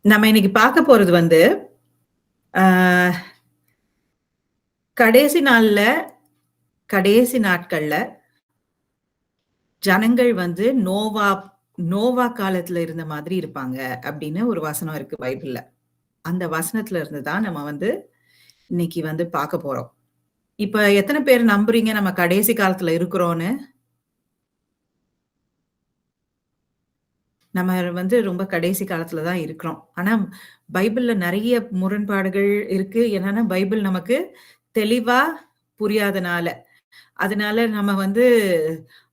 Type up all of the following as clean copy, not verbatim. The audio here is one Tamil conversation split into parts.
நம்ம இன்னைக்கு பார்க்க போறது வந்து, ஆ கடைசி நாள்ல, கடைசி நாட்கள்ல ஜனங்கள் வந்து நோவா காலத்துல இருந்த மாதிரி இருப்பாங்க அப்படின்னு ஒரு வசனம் இருக்கு பைபிள்ல. அந்த வசனத்துல இருந்து தான் நம்ம வந்து இன்னைக்கு வந்து பார்க்க போறோம். இப்ப எத்தன பேர் நம்புறீங்க நம்ம கடைசி காலத்துல இருக்கிறோம்னு? நம்ம வந்து ரொம்ப கடைசி காலத்துல தான் இருக்கிறோம். ஆனா பைபிள்ல நெறைய முரண்பாடுகள் இருக்கு. என்னன்னா பைபிள் நமக்கு தெளிவா புரியாதனால. அதனால நம்ம வந்து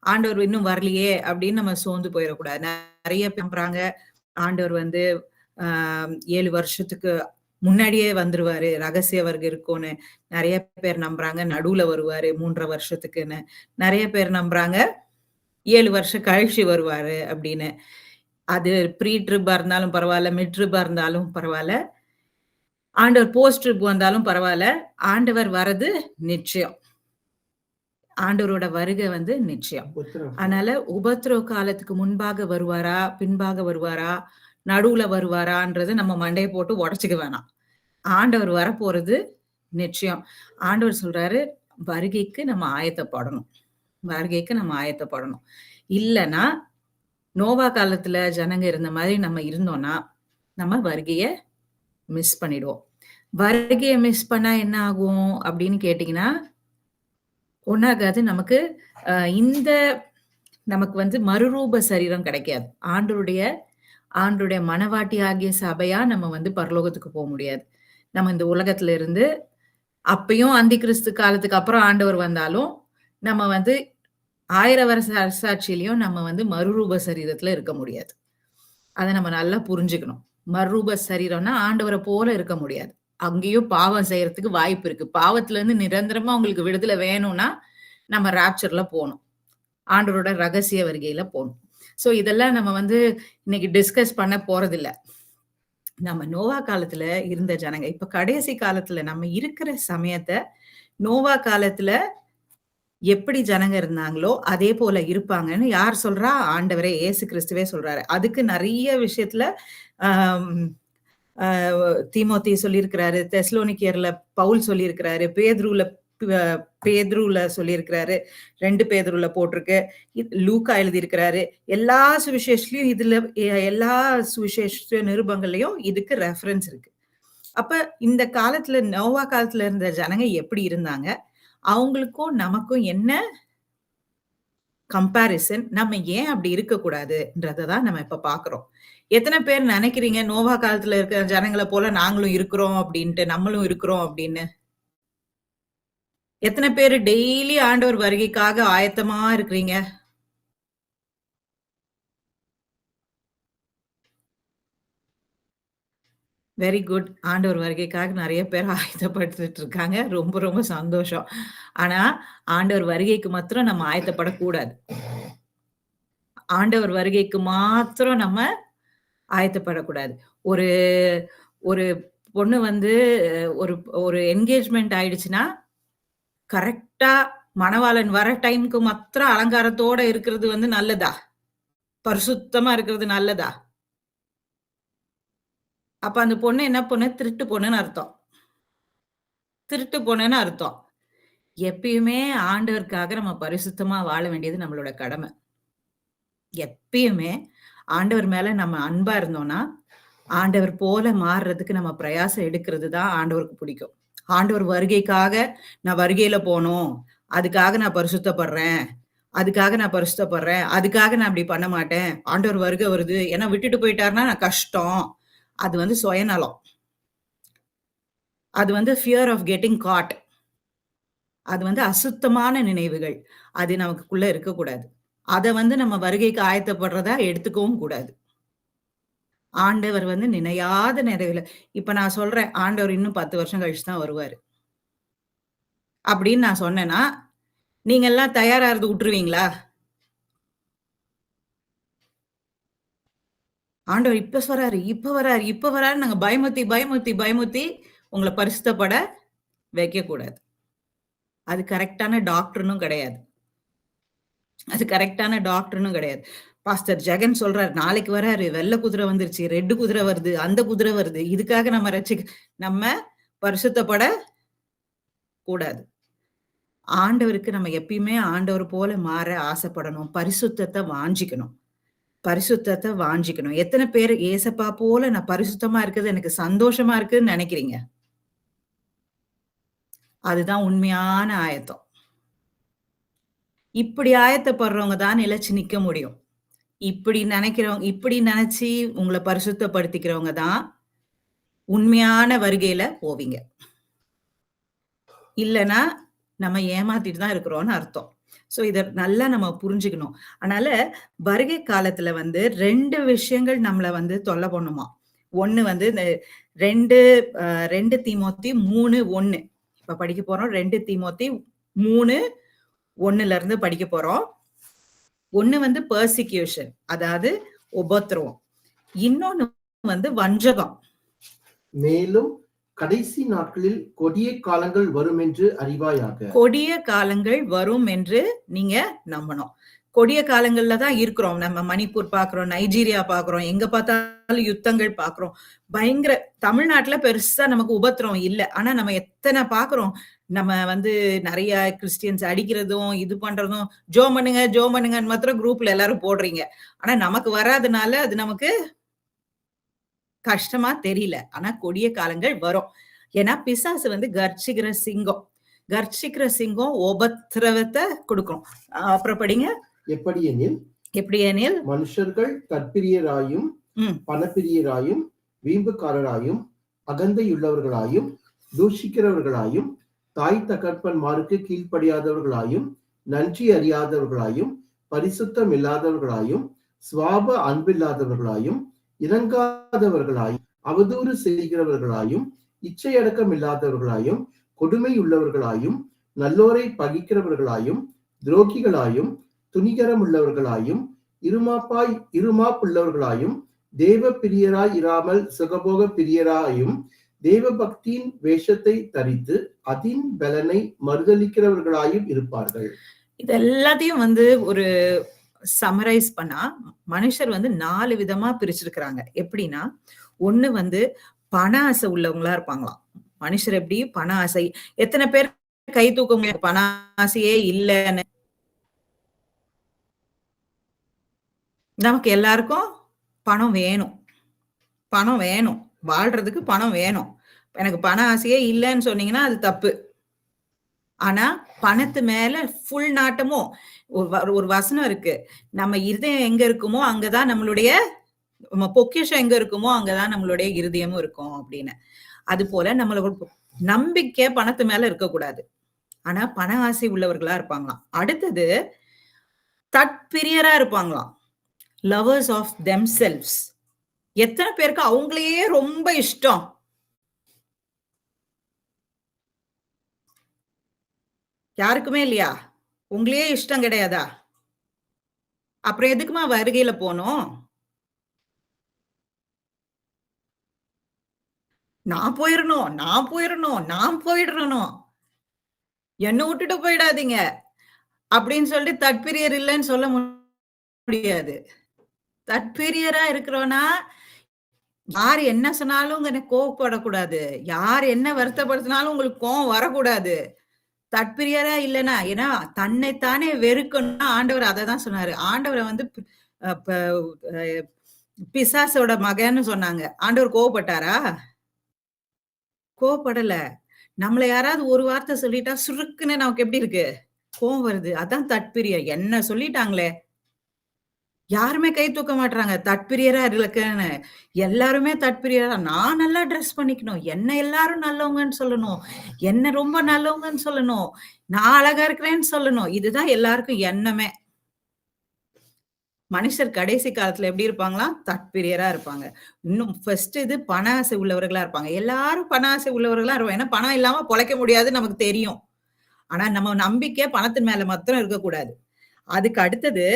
ஆண்டவர் இன்னும் வரலையே அப்படின்னு நம்ம சோர்ந்து போயிறக்கூடாது. நெறைய பேர் நம்புறாங்க. ஆண்டவர் வந்து அ 7 வருஷத்துக்கு முன்னாடியே வந்துருவாரு. ரகசிய வருகை இருக்கும்னு. நெறைய பேர் நம்புறாங்க. நடுவுல வருவாரு 3 1/2 வருஷத்துக்குன்னு. நெறைய பேர் நம்புறாங்க 7 வருஷம் கழிச்சு வருவாரு அப்படின்னு. அது ப்ரீ ட்ரிப்பா இருந்தாலும் பரவால்ல, மிட் ட்ரிப்பா இருந்தாலும் பரவால்ல. ஆண்டவர் போஸ்ட் ட்ரிப் வந்தாலும் பரவால்ல. ஆண்டவர் வரது நிச்சயம். ஆண்டவரோட வருகை வந்து நிச்சயம். அதனால உபத்திரவ காலத்துக்கு முன்பாக வருவாரா? பின்பாக வருவாரா? நடுவுல வருவாரான்றத நம்ம மண்டைய போட்டு உடைச்சுக்க வேணாம். ஆண்டவர் வரப்போறது நிச்சயம். ஆண்டவர் சொல்றாரு, வருகைக்கு நம்ம ஆயத்தப்படணும். வருகைக்கு நம்ம ஆயத்தப்படணும். இல்லன்னா, நோவா காலத்துல ஜனங்க இருந்த மாதிரி நம்ம இருந்தோம்னா, நம்ம வருகைய மிஸ் பண்ணிடுவோம். வருகைய மிஸ் பண்ணா என்ன ஆகும் அப்படின்னு கேட்டீங்கன்னா, ஒண்ணாகாது. நமக்கு இந்த நமக்கு வந்து மறுரூப சரீரம் கிடைக்காது. ஆண்டவருடைய ஆண்டவருடைய மனவாட்டி ஆகிய சபையா நம்ம வந்து பரலோகத்துக்கு முடியாது. நம்ம இந்த உலகத்துல இருந்து அப்பயும் அந்தி கிறிஸ்து காலத்துக்கு அப்புறம் ஆண்டவர் வந்தாலும், நம்ம வந்து 1000 வருஷ அரசாட்சியிலயும் நம்ம வந்து மறுரூப சரீரத்துல இருக்க முடியாது. அத நம்ம நல்லா புரிஞ்சுக்கணும். மறுரூப சரீரம்னா ஆண்டவர போல இருக்க முடியாது. அங்கேயும் பாவம் செய்யறதுக்கு வாய்ப்பு இருக்கு. பாவத்துல இருந்து நிரந்தரமா உங்களுக்கு விடுதலை வேணும்னா, நம்ம ராப்சர்ல போணும். ஆண்டவரோட ரகசிய வருகையில போணும். சோ இதெல்லாம் நம்ம வந்து இன்னைக்கு டிஸ்கஸ் பண்ண போறதில்ல. நம்ம நோவா காலத்துல இருந்த ஜனங்க, இப்ப கடைசி காலத்துல நம்ம இருக்கிற சமயத்த, நோவா காலத்துல எப்படி ஜனங்க இருந்தாங்களோ, அதே போல இருப்பாங்கன்னு யார் சொல்றா? ஆண்டவரே இயேசு கிறிஸ்துவே சொல்றாரு. அதுக்கு நெறைய விஷயத்துல ஆம் அ தீமோத்தேயு சொல்லியிருக்கிறாரு. தெசலோனிக்கேயர்ல பவுல் சொல்லியிருக்கிறாரு. பேதுருல சொல்லியிருக்கிறாரு. 2 பேதுருல போட்டிருக்கு. லூக்கா எழுதியிருக்கிறாரு. எல்லா சுவிசேஷத்திலயும் எல்லா சுவிசேஷ நிருபங்கள்லயும் இதுக்கு ரெஃபரன்ஸ் இருக்கு. அப்ப இந்த காலத்துல நோவா காலத்துல இருந்த ஜனங்க எப்படி இருந்தாங்க? அவங்களுக்கும் நமக்கும் என்ன கம்பேரிசன்? நம்ம ஏன் அப்படி இருக்கக்கூடாதுன்றத தான் நம்ம இப்ப பார்க்கிறோம். எத்தன பேர் நெனைக்கிறீங்க, நோவா காலத்துல இருக்கிற ஜனங்கள போல நாங்களும் இருக்கிறோம் அப்படின்ட்டு, நம்மளும் இருக்கிறோம் அப்படின்னு? எத்தன பேரு டெய்லி ஆண்டவர் வருகைக்காக ஆயத்தமா இருக்கிறீங்க? Very good. ஆண்டவர் வருகைக்காக நெறைய பேர் ஆயத்தப்பட்டுட்டு இருக்காங்க. ரொம்ப ரொம்ப சந்தோஷம். ஆனா, ஆண்டவர் வருகைக்கு மாத்திரம் நம்ம ஆயத்தப்படக்கூடாது. ஆண்டவர் வருகைக்கு மாத்திரம் நம்ம ஆயத்தப்படக்கூடாது. ஒரு ஒரு பொண்ணு வந்து ஒரு ஒரு என்கேஜ்மென்ட் ஆயிடுச்சுன்னா, கரெக்ட்டா மணவாளன் வர டைம்க்கு மாத்திரம் அலங்காரத்தோட இருக்கிறது வந்து நல்லதா? பரிசுத்தமா இருக்கிறது நல்லதா? அப்ப அந்த பொண்ணு என்ன பொண்ணு? திருட்டு பொண்ணுன்னு அர்த்தம். திருட்டு பொண்ணுன்னு அர்த்தம். எப்பயுமே ஆண்டவருக்காக நம்ம பரிசுத்தமா வாழ வேண்டியது நம்மளோட கடமை. எப்பயுமே ஆண்டவர் மேல நம்ம அன்பா இருந்தோம்னா, ஆண்டவர் போல மாறுறதுக்கு நம்ம பிரயாசம் எடுக்கிறது தான் ஆண்டவருக்கு பிடிக்கும். ஆண்டவர் வருகைக்காக நான் வருகையில போணும். அதுக்காக நான் பரிசுத்தப்படுறேன். அதுக்காக நான் பரிசுத்தப்படுறேன். அதுக்காக நான் இப்படி பண்ண மாட்டேன். ஆண்டவர் வருகை வருது. ஏன்னா விட்டுட்டு போயிட்டாருன்னா நான் கஷ்டம். அது வந்து சுயநலம். அது வந்து ஃபியர் ஆஃப் கெட்டிங் காட். அது வந்து அசுத்தமான நினைவுகள். அது நமக்குள்ள இருக்கக்கூடாது. அத வந்து நம்ம வருகைக்கு ஆயத்தப்படுறதா எடுத்துக்கவும் கூடாது. ஆண்டவர் வந்து நினையாத நிறைவுல இப்ப நான் சொல்றேன், ஆண்டவர் இன்னும் 10 வருஷம் கழிச்சு தான் வருவாரு. அப்படின்னு நான் சொன்னேன்னா, நீங்க எல்லாம் தயாராகுறத உட்டுருவீங்களா? ஆண்டவர் இப்ப வராரு, இப்ப வராரு, இப்ப வராருன்னு நாங்க பயமுறுத்தி, பயமுறுத்தி, பயமுறுத்தி உங்கள பரிசுத்தப்பட வைக்கக்கூடாது. அது கரெக்ட்டான டாக்டர்னும் கிடையாது. அது கரெக்ட்டான டாக்டர்னும் கிடையாது. பாஸ்டர் ஜெகன் சொல்றாரு, நாளைக்கு வராரு, வெள்ளை குதிரை வந்துருச்சு, ரெட் குதிரை வருது, அந்த குதிரை வருது. இதுக்காக நம்ம பரிசுத்தப்பட கூடாது. ஆண்டவருக்கு நம்ம எப்பயுமே ஆண்டவர் போல மாற ஆசைப்படணும். பரிசுத்தத்தை வாஞ்சிக்கணும். பரிசுத்தத்தை வாஞ்சிக்கணும். எத்தனை பேர் ஏசப்பா போல நான் பரிசுத்தமா இருக்கிறது எனக்கு சந்தோஷமா இருக்குன்னு நினைக்கிறீங்க? அதுதான் உண்மையான ஆயத்தம். இப்படி ஆயத்தப்படுறவங்க தான் நிலைச்சு நிக்க முடியும். இப்படி நினைச்சு உங்களை பரிசுத்தப்படுத்திக்கிறவங்க தான் உண்மையான வருகையில போவீங்க. இல்லைன்னா நம்ம ஏமாத்திட்டு தான் இருக்கிறோம்னு அர்த்தம். சோ இத நல்லா நம்ம புரிஞ்சுக்கணும். அதனால வருகை காலத்துல 2 விஷயங்கள் நம்மள தொல்லை பண்ணுமா. ஒண்ணு இந்த 2 தீமோத்தி 3:1 இப்ப படிக்க போறோம். 2 தீமோத்தி 3:1ல இருந்து படிக்க போறோம். ஒண்ணு பெர்சிக்யூஷன், அதாவது உபத்திரவம். இன்னொன்னு வஞ்சகம். மேலும் கடைசி நாட்களில் கொடிய காலங்கள் வரும் என்று அறிவாயாக. கொடிய காலங்கள் வரும் என்று நீங்க நம்பணும். கொடிய காலங்கள்ல தான் இருக்கிறோம். நம்ம மணிப்பூர் பாக்குறோம், நைஜீரியா பாக்குறோம், எங்க பார்த்தாலும் யுத்தங்கள் பாக்குறோம். பயங்கர தமிழ்நாட்டுல பெருசா நமக்கு உபத்திரம் இல்ல. ஆனா நம்ம எத்தனை பாக்குறோம். நம்ம நிறைய கிறிஸ்டியன்ஸ் அடிக்கிறதும் இது பண்றதும், ஜோ பண்ணுங்கன்னு மாத்திரம் குரூப்ல எல்லாரும் போடுறீங்க. ஆனா நமக்கு வராதனால அது நமக்கு கஷ்டமா தெரியல. ஆனா கொடிய காலங்கள் வரும். ஏன்னா பிசாசு கர்ச்சிக்கிற சிங்கம் உபத்திரவத்தை கொடுக்கும். அப்புறம் படிங்க. எப்படியெனில் மனுஷர்கள் தற்பிரியராயும் பணப்பிரியராயும் வீம்புக்காரராயும் அகந்தையுள்ளவர்களாயும் தூஷிக்கிறவர்களாயும் தாய் தகப்பன்மாருக்கு கீழ்ப்படியாதவர்களாயும் நன்றி அறியாதவர்களாயும் பரிசுத்தம் இல்லாதவர்களாயும் சுவாப அன்பில்லாதவர்களாயும் இறங்காதவர்களாயும் அவதூறு செய்கிறவர்களாயும் இச்சையடக்கம் இல்லாதவர்களாயும் கொடுமை உள்ளவர்களாயும் நல்லோரை பகிக்கிறவர்களாயும் துரோகிகளாயும் துணிகரம் உள்ளவர்களாயும் இருமாப்புள்ளவர்களாயும் தேவ பிரியராய் இராமல் சுகபோக பிரியராயும் தேவ பக்தியின் வேஷத்தை தரித்து அதின் பலனை மறுதளிக்கிறவர்களாயும் இருப்பார்கள். இது எல்லாத்தையும் ஒரு சமரைஸ் பண்ணா மனுஷர் 4 விதமா பிரிச்சிருக்கிறாங்க. எப்படின்னா, ஒண்ணு பண ஆசை உள்ளவங்களா இருப்பாங்களாம். மனுஷர் எப்படி பண ஆசை. எத்தனை பேர் கை தூக்க முடியாது பண ஆசையே இல்லைன்னு? நமக்கு எல்லாருக்கும் பணம் வேணும். வாழ்றதுக்கு பணம் வேணும். எனக்கு பண ஆசையே இல்லைன்னு சொன்னீங்கன்னா அது தப்பு. ஆனா பணத்து மேல ஃபுல் நாட்டமும் ஒரு வசனம் இருக்கு. நம்ம இருதயம் எங்க இருக்குமோ அங்கதான் நம்மளுடைய பொக்கிஷம் எங்க இருக்குமோ அங்கதான் நம்மளுடைய இருதயமும் இருக்கும் அப்படின்னு. அது போல நம்மளோட நம்பிக்கை பணத்து மேல இருக்கக்கூடாது. ஆனா பண ஆசை உள்ளவர்களா இருப்பாங்களாம். அடுத்தது தற்பிரியரா இருப்பாங்களாம். Lovers of themselves. எத்தனை பேருக்கு அவங்களையே ரொம்ப இஷ்டம்? யாருக்குமே இல்லையா? உங்களையே இஷ்டம் கிடையாதா? அப்புறம் எதுக்குமா வருகையில போனோம்? நான் போயிடணும், என்ன விட்டுட்டு போயிடாதீங்க அப்படின்னு சொல்லிட்டு தற்பிரியர் இல்லைன்னு சொல்ல முடியாது. தற்பிரியரா இருக்கிறோம்னா யார் என்ன சொன்னாலும் எனக்கு கோவப்படக்கூடாது. யார் என்ன வருத்தப்படுத்தினாலும் உங்களுக்கு கோவம் வரக்கூடாது. தற்பிரியரா இல்லைன்னா, ஏன்னா தன்னைத்தானே வெறுக்கணும்னா ஆண்டவர் அததான் சொன்னாரு. ஆண்டவரை பிசாசோட மகன்னு சொன்னாங்க. ஆண்டவர் கோவப்பட்டாரா? கோவப்படல. நம்மள யாராவது ஒரு வார்த்தை சொல்லிட்டா சுருக்குன்னு நமக்கு எப்படி இருக்கு? கோவம் வருது. அதான் தற்பிரியம். என்ன சொல்லிட்டாங்களே, யாருமே கை தூக்க மாட்டாங்க. தற்பிரியரா இருக்கன்னு எல்லாருமே தற்பிரியரா. நான் நல்லா ட்ரெஸ் பண்ணிக்கணும், என்ன எல்லாரும் நல்லவங்கன்னு சொல்லணும், என்ன ரொம்ப நல்லவங்கன்னு சொல்லணும், நான் அழகா இருக்கிறேன்னு சொல்லணும். இதுதான் எல்லாருக்கும் எண்ணமே. மனுஷர் கடைசி காலத்துல எப்படி இருப்பாங்களா? தற்பிரியரா இருப்பாங்க. இன்னும் ஃபர்ஸ்ட் இது பண ஆசை உள்ளவர்களா இருப்பாங்க. எல்லாரும் பண ஆசை உள்ளவர்களா இருப்பாங்க. ஏன்னா பணம் இல்லாம பொழைக்க முடியாதுன்னு நமக்கு தெரியும். ஆனா நம்ம நம்பிக்கை பணத்தின் மேல மாத்திரம் இருக்கக்கூடாது. அதுக்கு அடுத்தது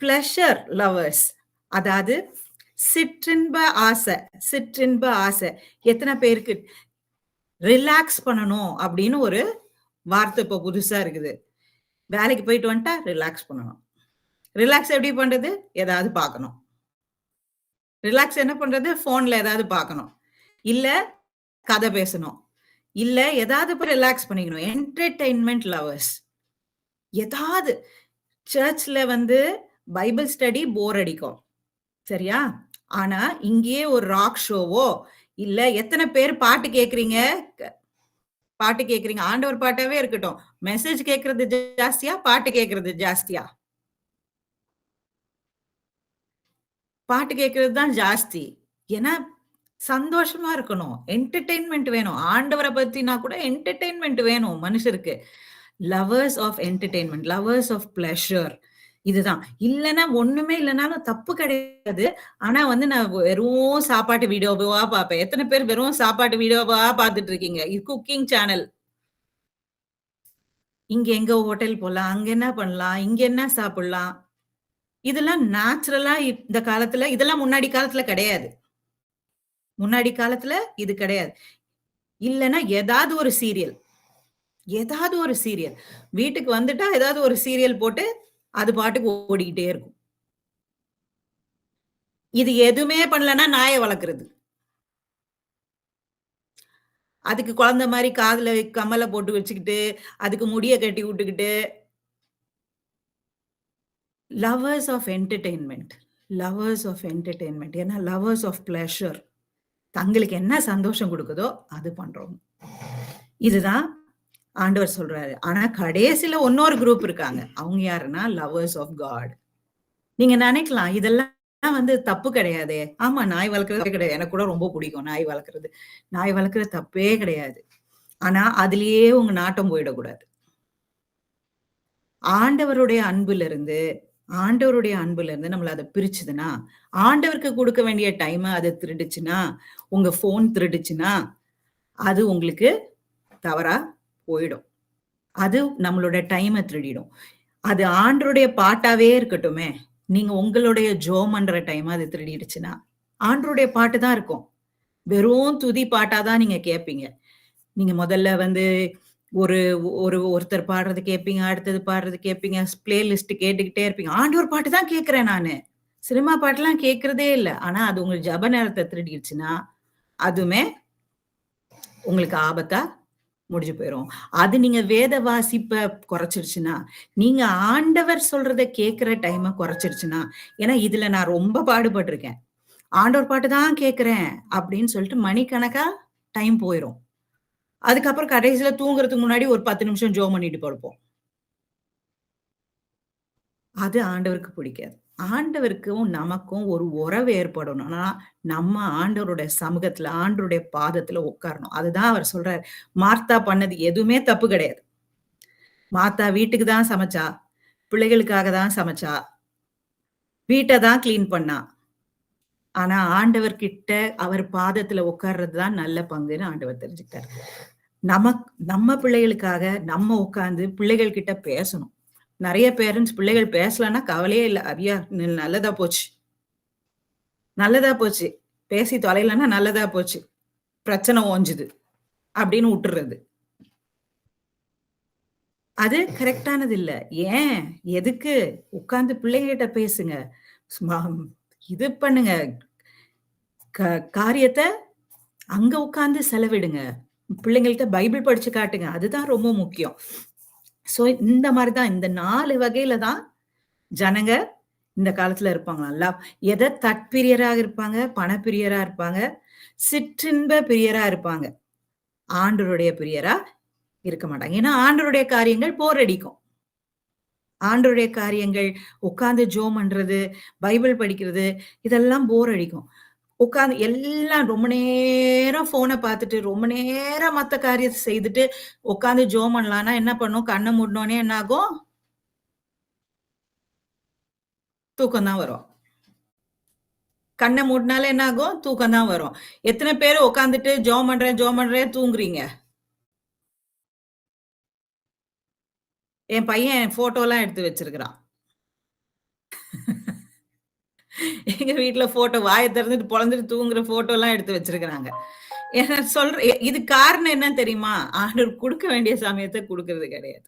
பிளஷர் லவர்ஸ், அதாவது சிற்றின்ப ஆசை. எத்தனை பேருக்கு ரிலாக்ஸ் பண்ணணும் அப்படின்னு ஒரு வார்த்தை இப்ப புதுசா இருக்குது. வேலைக்கு போயிட்டு வந்துட்டா ரிலாக்ஸ் பண்ணணும். ரிலாக்ஸ் எப்படி பண்றது? ஏதாவது பார்க்கணும். ரிலாக்ஸ் என்ன பண்றது? ஃபோன்ல ஏதாவது பார்க்கணும். இல்ல கதை பேசணும். இல்ல ஏதாவது போய் ரிலாக்ஸ் பண்ணிக்கணும். Entertainment lovers. ஏதாவது சர்ச்ல வந்து பைபிள் ஸ்டடி போர் அடிக்கும். சரியா? ஆனா இங்கேயே ஒரு ராக் ஷோவோ, இல்ல எத்தனை பேர் பாட்டு கேட்கிறீங்க? பாட்டு கேட்கிறீங்க. ஆண்டவர் பாட்டாவே இருக்கட்டும். மெசேஜ் கேட்கறது ஜாஸ்தியா? பாட்டு கேட்கறது ஜாஸ்தியா? பாட்டு கேட்கறது தான் ஜாஸ்தி. ஏன்னா சந்தோஷமா இருக்கணும். என்டர்டெயின்மென்ட் வேணும். ஆண்டவர பத்தினா கூட என்டர்டெயின்மென்ட் வேணும் மனுஷருக்கு. Lovers of entertainment, lovers of pleasure. இதுதான். இல்லன்னா ஒண்ணுமே இல்லனாலும் தப்பு கிடையாது. ஆனா வந்து நான் வெறும் சாப்பாட்டு வீடியோவா பார்ப்பேன். எத்தனை பேர் வெறும் சாப்பாட்டு வீடியோவா பார்த்துட்டு இருக்கீங்க? இது குக்கிங் சேனல். இங்க எங்க ஹோட்டல் போலாம்? அங்க என்ன பண்ணலாம்? இங்க என்ன சாப்பிடலாம்? இதெல்லாம் நேச்சுரலா இந்த காலத்துல இதெல்லாம் முன்னாடி காலத்துல கிடையாது. முன்னாடி காலத்துல இது கிடையாது. இல்லன்னா ஏதாவது ஒரு சீரியல். ஏதாவது ஒரு சீரியல். வீட்டுக்கு வந்துட்டா ஏதாவது ஒரு சீரியல் போட்டு அது பாட்டுக்கு ஓடிக்கிட்டே இருக்கும். இது எதுவுமே பண்ணலன்னா நாய வளர்க்கறது. அதுக்கு குழந்தை மாரி காதுல கம்மல போட்டு வச்சுக்கிட்டு, அதுக்கு முடிய கட்டி விட்டுக்கிட்டு lovers of entertainment. Lovers of entertainment. ஏன்னா லவர்ஸ் ஆஃப் பிளஷர். தங்களுக்கு என்ன சந்தோஷம் குடுக்குதோ அது பண்றோம். இதுதான் ஆண்டவர் சொல்றாரு. ஆனா கடைசில இன்னொரு குரூப் இருக்காங்க. அவங்க யாருன்னா லவர்ஸ் ஆஃப் காட். நீங்க நினைக்கலாம் இதெல்லாம் வந்து தப்பு கிடையாதே. ஆமா நாய் வளர்க்கறது கிடையாது. எனக்கு கூட ரொம்ப பிடிக்கும் நாய் வளர்க்கறது. நாய் வளர்க்கறது தப்பே கிடையாது. ஆனா அதுலயே உங்க நாட்டம் போயிடக்கூடாது. ஆண்டவருடைய அன்புல இருந்து நம்மள அத பிரிச்சுதுன்னா, ஆண்டவருக்கு கொடுக்க வேண்டிய டைம அது திருடுச்சுன்னா, உங்க ஃபோன் திருடுச்சுன்னா, அது உங்களுக்கு தவறா போயிடும். அது நம்மளோட டைம திருடிடும். அது ஆண்டவருடைய பாட்டாவே இருக்கட்டுமே. நீங்க உங்களுடைய ஜெபம் பண்ற டைம் அது திருடிடுச்சுன்னா, ஆண்டவருடைய பாட்டு தான் இருக்கும். வெறும் துதி பாட்டா தான் நீங்க கேட்பீங்க. நீங்க முதல்ல வந்து ஒரு ஒருத்தர் பாடுறது கேட்பீங்க, அடுத்தது பாடுறது கேட்பீங்க, பிளேலிஸ்ட் கேட்டுக்கிட்டே இருப்பீங்க. ஆண்டவர் பாட்டு தான் கேட்கிறேன் நானு. சினிமா பாட்டுலாம் கேட்கிறதே இல்ல. ஆனா அது உங்க ஜெப நேரத்த திருடிடுச்சுன்னா, அதுவுமே உங்களுக்கு ஆபத்தா முடிஞ்சு போயிரும். அது நீங்க வேத வாசிப்ப குறைச்சிருச்சுன்னா, நீங்க ஆண்டவர் சொல்றத கேட்கிற டைம குறைச்சிருச்சுன்னா, ஏன்னா இதுல நான் ரொம்ப பாடுபட்டுருக்கேன். ஆண்டவர் பாட்டு தான் கேட்கிறேன் அப்படின்னு சொல்லிட்டு மணிக்கணக்கா டைம் போயிரும். அதுக்கப்புறம் கடைசியில தூங்குறதுக்கு முன்னாடி ஒரு 10 நிமிஷம் ஜெபம் பண்ணிட்டு படுப்போம். அது ஆண்டவருக்கு பிடிக்காது. ஆண்டவருக்கும் நமக்கும் ஒரு உறவு ஏற்படணும்னா, நம்ம ஆண்டவருடைய சமூகத்துல, ஆண்டவருடைய பாதத்துல உட்காரணும். அதுதான் அவர் சொல்றாரு. மார்த்தா பண்ணது எதுவுமே தப்பு கிடையாது. மார்த்தா வீட்டுக்கு தான் சமைச்சா. பிள்ளைகளுக்காக தான் சமைச்சா. வீட்ட தான் கிளீன் பண்ணா. ஆனா ஆண்டவர் கிட்ட அவர் பாதத்துல உட்கார்றது தான் நல்ல பங்குன்னு ஆண்டவர் தெரிஞ்சுக்கிட்டாரு. நம்ம பிள்ளைகளுக்காக நம்ம உட்கார்ந்து பிள்ளைகள் கிட்ட பேசணும். நெறைய பேரண்ட்ஸ் பிள்ளைகள் பேசலன்னா கவலையே இல்ல. ஐயா நல்லதா போச்சு. நல்லதா போச்சு. பேசி தொலையலன்னா நல்லதா போச்சு. பிரச்சனை ஓஞ்சுது. அப்படின்னு உட்டுறது. அது கரெக்ட்டானது இல்ல. ஏன்? எதுக்கு? உட்கார்ந்து பிள்ளைங்ககிட்ட பேசுங்க. சும்மா இது பண்ணுங்க. காரியத்த அங்க உட்கார்ந்து செலவிடுங்க. பிள்ளைங்கள்ட்ட பைபிள் படிச்சு காட்டுங்க. அதுதான் ரொம்ப முக்கியம். சோ இந்த மாரி தான் இந்த 4 வகையில தான் ஜனங்க இந்த காலத்துல இருப்பாங்களாம். எத தற்பிரியராக இருப்பாங்க, பணப்பிரியரா இருப்பாங்க, சிற்றின்ப பிரியரா இருப்பாங்க. ஆண்டவருடைய பிரியரா இருக்க மாட்டாங்க. ஏன்னா ஆண்டவருடைய காரியங்கள் போர் அடிக்கும். ஆண்டவருடைய காரியங்கள் உட்கார்ந்து ஜெபம் பண்றது, பைபிள் படிக்கிறது இதெல்லாம் போர் அடிக்கும். உட்கார்ந்து எல்லாம் ரொம்ப நேரம் ஃபோன பார்த்துட்டு, ரொம்ப நேரம் மத்த காரியத்த செய்துட்டு, உட்கார்ந்து ஜெபம் பண்ணலான்னா என்ன பண்ணும்? கண்ண மூடுனோனே என்ன ஆகும்? தூக்கம் தான் வரும். கண்ண மூடுனாலே என்ன ஆகும்? தூக்கம் தான் வரும். எத்தன பேரு உட்கார்ந்துட்டு ஜெபம் பண்றேன் தூங்குறீங்க? என் பையன் ஃபோட்டோலாம் எடுத்து வச்சிருக்கிறான். எங்க வீட்ல ஃபோட்டோ வாய திறந்துட்டு பொளந்துட்டு தூங்குற ஃபோட்டோலாம் எடுத்து வச்சிருக்கிறாங்க. ஏன்னா சொல்றேன் இதுக்கு காரணம் என்னன்னு தெரியுமா? ஆண்டவர் குடுக்க வேண்டிய சமயத்த குடுக்கறது கிடையாது.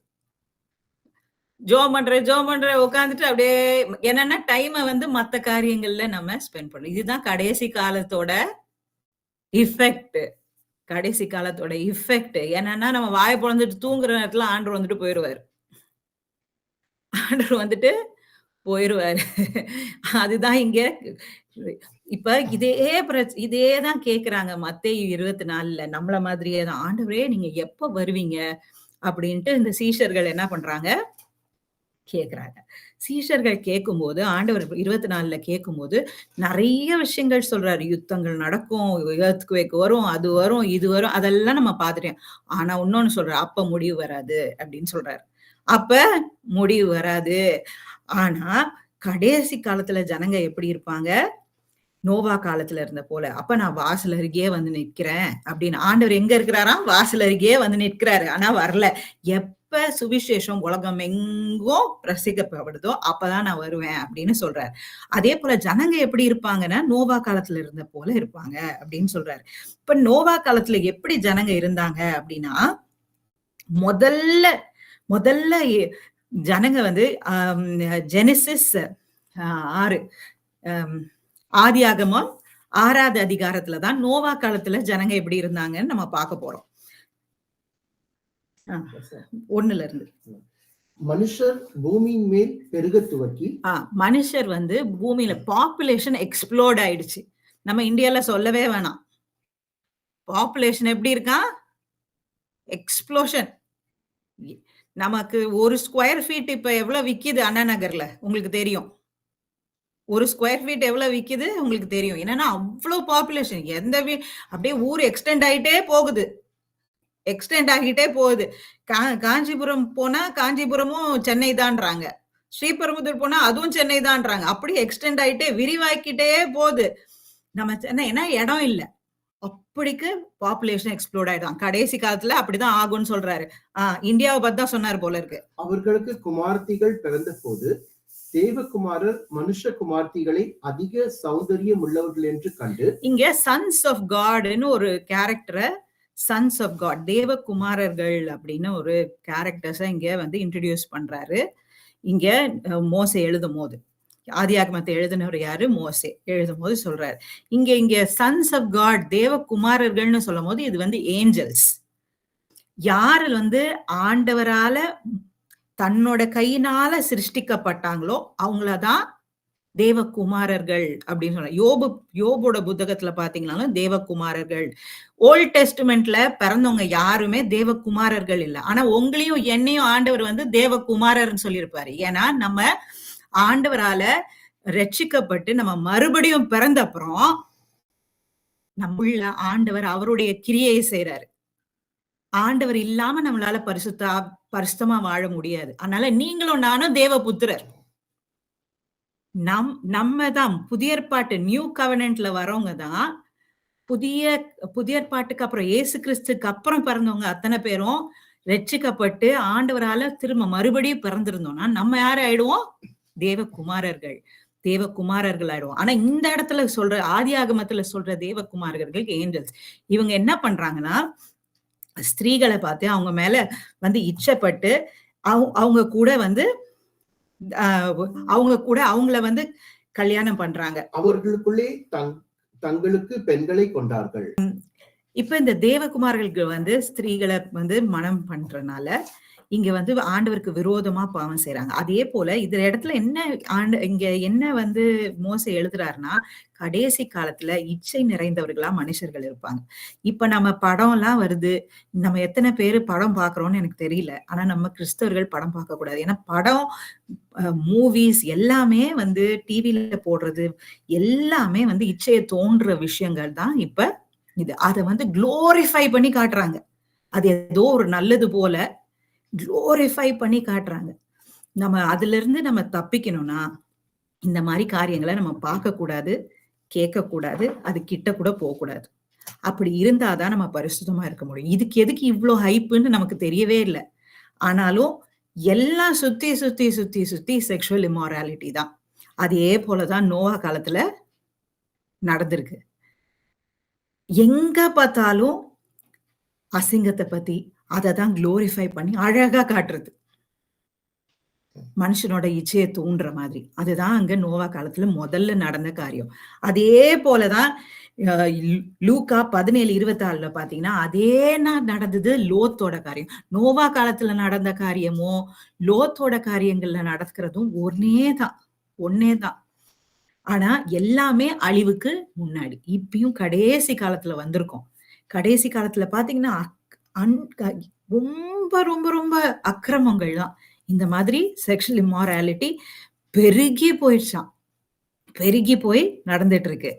ஜோம் பண்ற உட்காந்துட்டு அப்படியே என்னன்னா டைமை வந்து மத்த காரியங்கள்ல நம்ம ஸ்பெண்ட் பண்ணணும். இதுதான் கடைசி காலத்தோட இஃபெக்ட். கடைசி காலத்தோட இஃபெக்ட் என்னன்னா நம்ம வாயை பொழந்துட்டு தூங்குற நேரத்துல ஆண்டவர் வந்துட்டு போயிருவாரு. ஆண்டவர் வந்துட்டு போயிருவாரு. அதுதான் இங்க இப்ப இதே தான் கேக்குறாங்க மத்தேயு 24ல நம்மள மாதிரியே தான். ஆண்டவரே நீங்க எப்ப வருவீங்க அப்படின்ட்டு இந்த சீஷர்கள் என்ன பண்றாங்க கேக்குறாங்க. சீஷர்கள் கேட்கும்போது ஆண்டவர் 24ல கேட்கும்போது நிறைய விஷயங்கள் சொல்றாரு. யுத்தங்கள் நடக்கும், எர்த்குவேக் வரும், அது வரும், இது வரும், அதெல்லாம் நம்ம பார்த்துட்டோம். ஆனா இன்னொன்னு சொல்றாரு, அப்ப முடிவு வராது அப்படின்னு சொல்றாரு. அப்ப முடிவு வராது. ஆனா கடைசி காலத்துல ஜனங்க எப்படி இருப்பாங்க? நோவா காலத்துல இருந்த போல. அப்ப நான் வாசல் அருகே வந்து நிற்கிறேன் அப்படின்னு. ஆண்டவர் எங்க இருக்கிறாராம்? வாசல் அருகே வந்து நிற்கிறாரு. ஆனா வரல. எப்ப சுவிசேஷம் உலகம் எங்கும் பிரசிக்கப்படுதோ அப்பதான் நான் வருவேன் அப்படின்னு சொல்றாரு. அதே போல ஜனங்க எப்படி இருப்பாங்கன்னா நோவா காலத்துல இருந்த போல இருப்பாங்க அப்படின்னு சொல்றாரு. இப்ப நோவா காலத்துல எப்படி ஜனங்க இருந்தாங்க அப்படின்னா முதல்ல ஜனங்க வந்து ஜெனிசிஸ் 6 ஆதியாகமம் 6வது அதிகாரத்துலதான் நோவா காலத்துல ஜனங்க எப்படி இருந்தாங்கன்னு நம்ம பார்க்க போறோம். 1ல இருந்து. மனுஷர் பூமியின் மேல் பெருக துவக்கி மனுஷர் வந்து பூமியில பாப்புலேஷன் எக்ஸ்ப்ளோர்ட் ஆயிடுச்சு. நம்ம இந்தியால சொல்லவே வேணாம். பாப்புலேஷன் எப்படி இருக்கா? எக்ஸ்ப்ளோஷன். நமக்கு ஒரு ஸ்கொயர் ஃபீட் இப்ப எவ்வளவு விக்குது அண்ணா நகர்ல உங்களுக்கு தெரியும். ஒரு ஸ்கொயர் ஃபீட் எவ்வளவு விக்குது உங்களுக்கு தெரியும். என்னன்னா அவ்வளவு பாப்புலேஷன். அப்படியே ஊர் எக்ஸ்டெண்ட் ஆகிட்டே போகுது. காஞ்சிபுரம் போனா காஞ்சிபுரமும் சென்னை தான்றாங்க. ஸ்ரீபெரும்புதூர் போனா அதுவும் சென்னை தான்றாங்க. அப்படியே எக்ஸ்டெண்ட் ஆகிட்டே விரிவாக்கிட்டே போகுது. நம்ம சென்னை ஏன்னா இடம் இல்ல. அப்படிக்கு பாப்புலேஷன் எக்ஸ்ப்ளோர்ட் ஆயிடும். கடைசி காலத்துல அப்படிதான் ஆகும்னு சொல்றாரு. இந்தியாவை பத்தி தான் சொன்னாரு போல இருக்கு. அவர்களுக்கு குமார்த்திகள் பிறந்த போது தேவகுமாரர் மனுஷ குமார்த்திகளை அதிக சௌந்தரியம் உள்ளவர்கள் என்று கண்டு இங்க சன்ஸ் ஆஃப் காட்னு ஒரு கேரக்டரை சன்ஸ் ஆஃப் காட் தேவகுமாரர்கள் அப்படின்னு ஒரு கேரக்டர்ஸ இங்க வந்து இன்ட்ரடியூஸ் பண்றாரு. இங்க மோசே எழுதும் போது ஆதியாகமத்தை எழுதினவர் யாரு? மோசே எழுதும் போது சொல்றாரு. இங்க சன்ஸ் ஆஃப் காட் தேவகுமாரர்கள்னு சொல்லும் போது இது வந்து ஏஞ்சல்ஸ். யாரு வந்து ஆண்டவரால தன்னோட கையினால சிருஷ்டிக்கப்பட்டாங்களோ அவங்களதான் தேவகுமாரர்கள் அப்படின்னு சொல்ல. யோபோட புத்தகத்துல பாத்தீங்கன்னா தேவகுமாரர்கள். ஓல்ட் டெஸ்ட்மெண்ட்ல பிறந்தவங்க யாருமே தேவகுமாரர்கள் இல்ல. ஆனா உங்களையும் என்னையும் ஆண்டவர் வந்து தேவகுமாரர்னு சொல்லியிருப்பாரு. ஏன்னா நம்ம ஆண்டவரால ரட்சிக்கப்பட்டு நம்ம மறுபடியும் பிறந்த அப்புறம் நம்முள்ள ஆண்டவர் அவருடைய கிரியையை செய்யறாரு. ஆண்டவர் இல்லாம நம்மளால பரிசுத்தமா வாழ முடியாது. அதனால நீங்களும் நானும் தேவபுத்திரர். நம்ம தான் புதிய ஏற்பாட்டு நியூ கவர்னன்ட்ல வரவங்க தான் புதிய ஏற்பாட்டுக்கு அப்புறம் இயேசு கிறிஸ்துக்கு அப்புறம் பிறந்தவங்க அத்தனை பேரும் ரட்சிக்கப்பட்டு ஆண்டவரால திரும்ப மறுபடியும் பிறந்திருந்தோம்னா நம்ம யாரு ஆயிடுவோம்? தேவகுமாரர்கள் ஆயிடுவோம். ஆனா இந்த இடத்துல சொல்ற ஆதியாகமத்துல சொல்ற தேவகுமாரர்கள் ஏஞ்சல்ஸ். இவங்க என்ன பண்றாங்கன்னா ஸ்திரீகளை பார்த்து அவங்க மேல வந்து இச்சப்பட்டு அவங்க கூட வந்து அவங்கள வந்து கல்யாணம் பண்றாங்க. அவர்களுக்குள்ளே தங்களுக்கு பெண்களை கொண்டார்கள். இப்ப இந்த தேவகுமார்களுக்கு வந்து ஸ்திரீகளை வந்து மனம் பண்றதுனால இங்க வந்து ஆண்டவருக்கு விரோதமா பாவம் செய்யறாங்க. அதே போல இந்த இடத்துல இங்க என்ன வந்து மோசே எழுதுறாருன்னா கடைசி காலத்துல இச்சை நிறைந்தவர்களா மனுஷர்கள் இருப்பாங்க. இப்ப நம்ம படம் எல்லாம் வருது. நம்ம எத்தனை பேரு படம் பாக்குறோம்னு எனக்கு தெரியல. ஆனா நம்ம கிறிஸ்தவர்கள் படம் பார்க்க கூடாது. ஏன்னா படம் மூவிஸ் எல்லாமே வந்து டிவில போடுறது எல்லாமே வந்து இச்சையை தோன்ற விஷயங்கள் தான். இப்ப இது அதை வந்து குளோரிஃபை பண்ணி காட்டுறாங்க. அது ஏதோ ஒரு நல்லது போல குளோரிஃபை பண்ணி காட்டுறாங்க. நம்ம அதுல இருந்து நம்ம தப்பிக்கணும்னா இந்த மாதிரி காரியங்களை நம்ம பார்க்க கூடாது, கேட்க கூடாது, அது கிட்ட கூட போக கூடாது. அப்படி இருந்தாதான் நம்ம பரிசுத்தமா இருக்க முடியும். இதுக்கு எதுக்கு இவ்வளவு ஹைப்புன்னு நமக்கு தெரியவே இல்லை. ஆனாலும் எல்லாம் சுத்தி செக்ஷுவல் இம்மாராலிட்டி தான். அதே போலதான் நோவா காலத்துல நடந்திருக்கு. எங்க பார்த்தாலும் அசிங்கத்தை பத்தி அததான் குளோரிஃபை பண்ணி அழகா காட்டுறது. மனுஷனோட இச்சையை தூண்டுற மாதிரி. அதுதான் அங்க நோவா காலத்துல முதல்ல நடந்த காரியம். அதே போலதான் லூக்கா 17:24 பாத்தீங்கன்னா அதே நடந்தது லோத்தோட காரியம். நோவா காலத்துல நடந்த காரியமோ லோத்தோட காரியங்கள்ல நடக்கிறதும் ஒன்னேதான். ஆனா எல்லாமே அழிவுக்கு முன்னாடி. இப்பயும் கடைசி காலத்துல வந்திருக்கோம். கடைசி காலத்துல பாத்தீங்கன்னா ரொம்ப ரொம்ப ரொம்ப அக்கிரமங்கள் தான். இந்த மாதிரி செக்ஷுவல் இம்மாராலிட்டி பெருகி போய் நடந்துட்டு இருக்கு.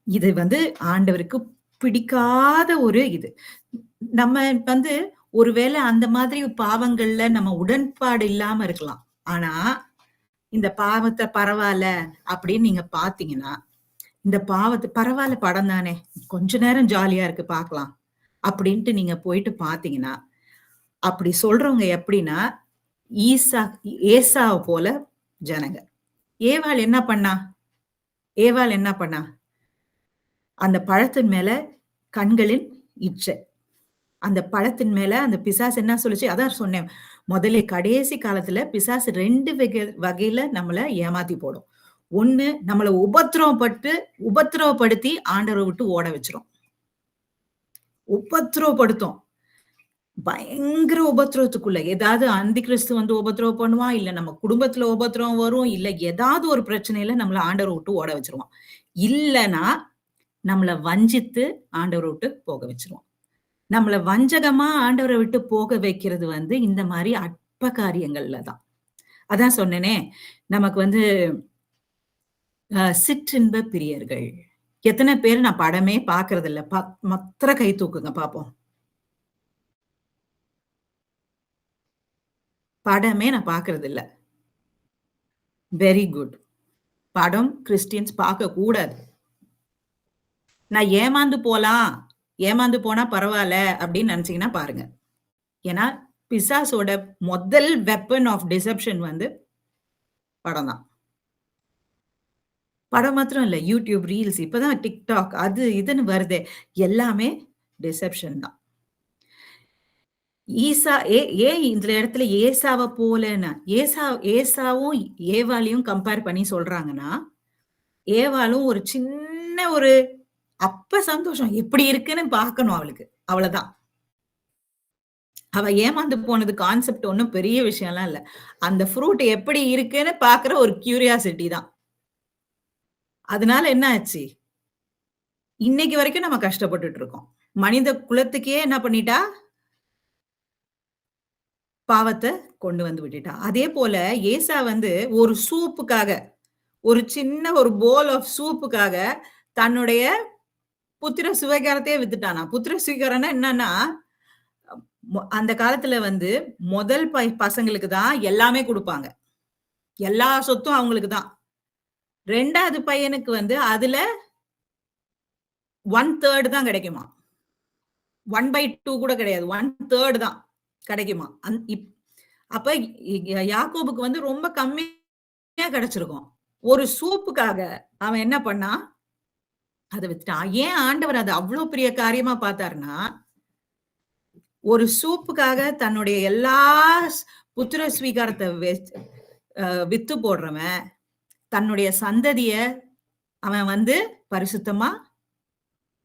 இது வந்து ஆண்டவருக்கு பிடிக்காத ஒரு இது. நம்ம ஒருவேளை அந்த மாதிரி பாவங்கள்ல நம்ம உடன்பாடு இல்லாம இருக்கலாம். ஆனா இந்த பாவத்தை பரவாயில்ல அப்படின்னு நீங்க பாத்தீங்கன்னா, இந்த பாவத்தை பரவாயில்ல படம் தானே, கொஞ்ச நேரம் ஜாலியா இருக்கு பாக்கலாம் அப்படின்ட்டு நீங்க போயிட்டு பாத்தீங்கன்னா, அப்படி சொல்றவங்க எப்படின்னா ஏசாவை போல ஜனங்க. ஏவாள் என்ன பண்ணா? அந்த பழத்தின் மேல கண்களின் இச்சை. அந்த பழத்தின் மேல அந்த பிசாசு என்ன சொல்லுச்சு? அதான் சொன்னேன் முதல்ல, கடைசி காலத்துல பிசாசு 2 வகையில நம்மள ஏமாத்தி போடும். ஒண்ணு, நம்மள உபத்திரவப்படுத்தி ஆண்டவரை விட்டு ஓட வச்சிரும். உபத்திரவப்படுத்தும். பயங்கர உபத்திரவத்துக்குள்ள ஏதாவது அந்தி கிறிஸ்து உபத்திரவம் பண்ணுவான், இல்ல நம்ம குடும்பத்துல உபத்திரவம் வரும், இல்ல ஏதாவது ஒரு பிரச்சனையில நம்மள ஆண்டவரை விட்டு ஓட வச்சிருவான். இல்லனா நம்மள வஞ்சித்து ஆண்டவரை விட்டு போக வச்சிருவான். நம்மள வஞ்சகமா ஆண்டவரை விட்டு போக வைக்கிறது இந்த மாதிரி அற்ப காரியங்கள்ல தான். அதான் சொன்னேனே, நமக்கு சிற்றின்ப பிரியர்கள். எத்தனை பேர் நான் படமே பாக்குறது இல்ல? மற்ற கை தூக்குங்க பாப்போம். படமே நான் பாக்குறது இல்ல. Very good. படம் கிறிஸ்டியன்ஸ் பார்க்க கூடாது. நான் ஏமாந்து போனா பரவாயில்ல அப்படின்னு நினைச்சீங்கன்னா பாருங்க. ஏன்னா பிசாசோட முதல் வெப்பன் ஆஃப் டிசெப்ஷன் படம் தான். படம் மாத்திரம் இல்ல, யூடியூப் ரீல்ஸ், இப்பதான் டிக்டாக் அது இதுன்னு வருதே, எல்லாமே டிசெப்ஷன் தான். ஏன் இந்த இடத்துல ஏசாவை போலன்னா, ஏசாவும் ஏவாளையும் கம்பேர் பண்ணி சொல்றாங்கன்னா, ஏவாளும் ஒரு சின்ன ஒரு அப்ப சந்தோஷம் எப்படி இருக்குன்னு பாக்கணும் அவளுக்கு, அவ்வளவுதான். அவ ஏமாந்து போனது கான்செப்ட் ஒண்ணும் பெரிய விஷயம்லாம் இல்ல. அந்த ஃப்ரூட் எப்படி இருக்குன்னு பாக்குற ஒரு கியூரியாசிட்டி தான். அதனால என்ன ஆச்சு? இன்னைக்கு வரைக்கும் நம்ம கஷ்டப்பட்டுட்டு இருக்கோம். மனித குலத்துக்கே என்ன பண்ணிட்டா? பாவத்தை கொண்டு வந்து விட்டுட்டா. அதே போல ஏசா ஒரு சூப்புக்காக, ஒரு சின்ன ஒரு போல் ஆஃப் சூப்புக்காக தன்னுடைய புத்திர சுவீகாரத்தையே வித்துட்டானா. புத்திர சுவீகாரம்னா என்னன்னா, அந்த காலத்துல முதல் பசங்களுக்கு தான் எல்லாமே கொடுப்பாங்க. எல்லா சொத்தும் அவங்களுக்கு தான். 2வது பையனுக்கு அதுல 1/3 தான் கிடைக்குமா. 1/2 கூட கிடையாது, 1/3 தான் கிடைக்குமா. அப்ப யாக்கோபுக்கு ரொம்ப கம்மியா கிடைச்சிருக்கும். ஒரு சூப்புக்காக அவன் என்ன பண்ணா? அதை வித்துட்டான். ஏன் ஆண்டவர் அதை அவ்வளவு பெரிய காரியமா பார்த்தாருன்னா, ஒரு சூப்புக்காக தன்னுடைய எல்லா புத்திர ஸ்வீகாரத்தை வித்து போடுறவன் தன்னுடைய சந்ததிய அவன் பரிசுத்தமா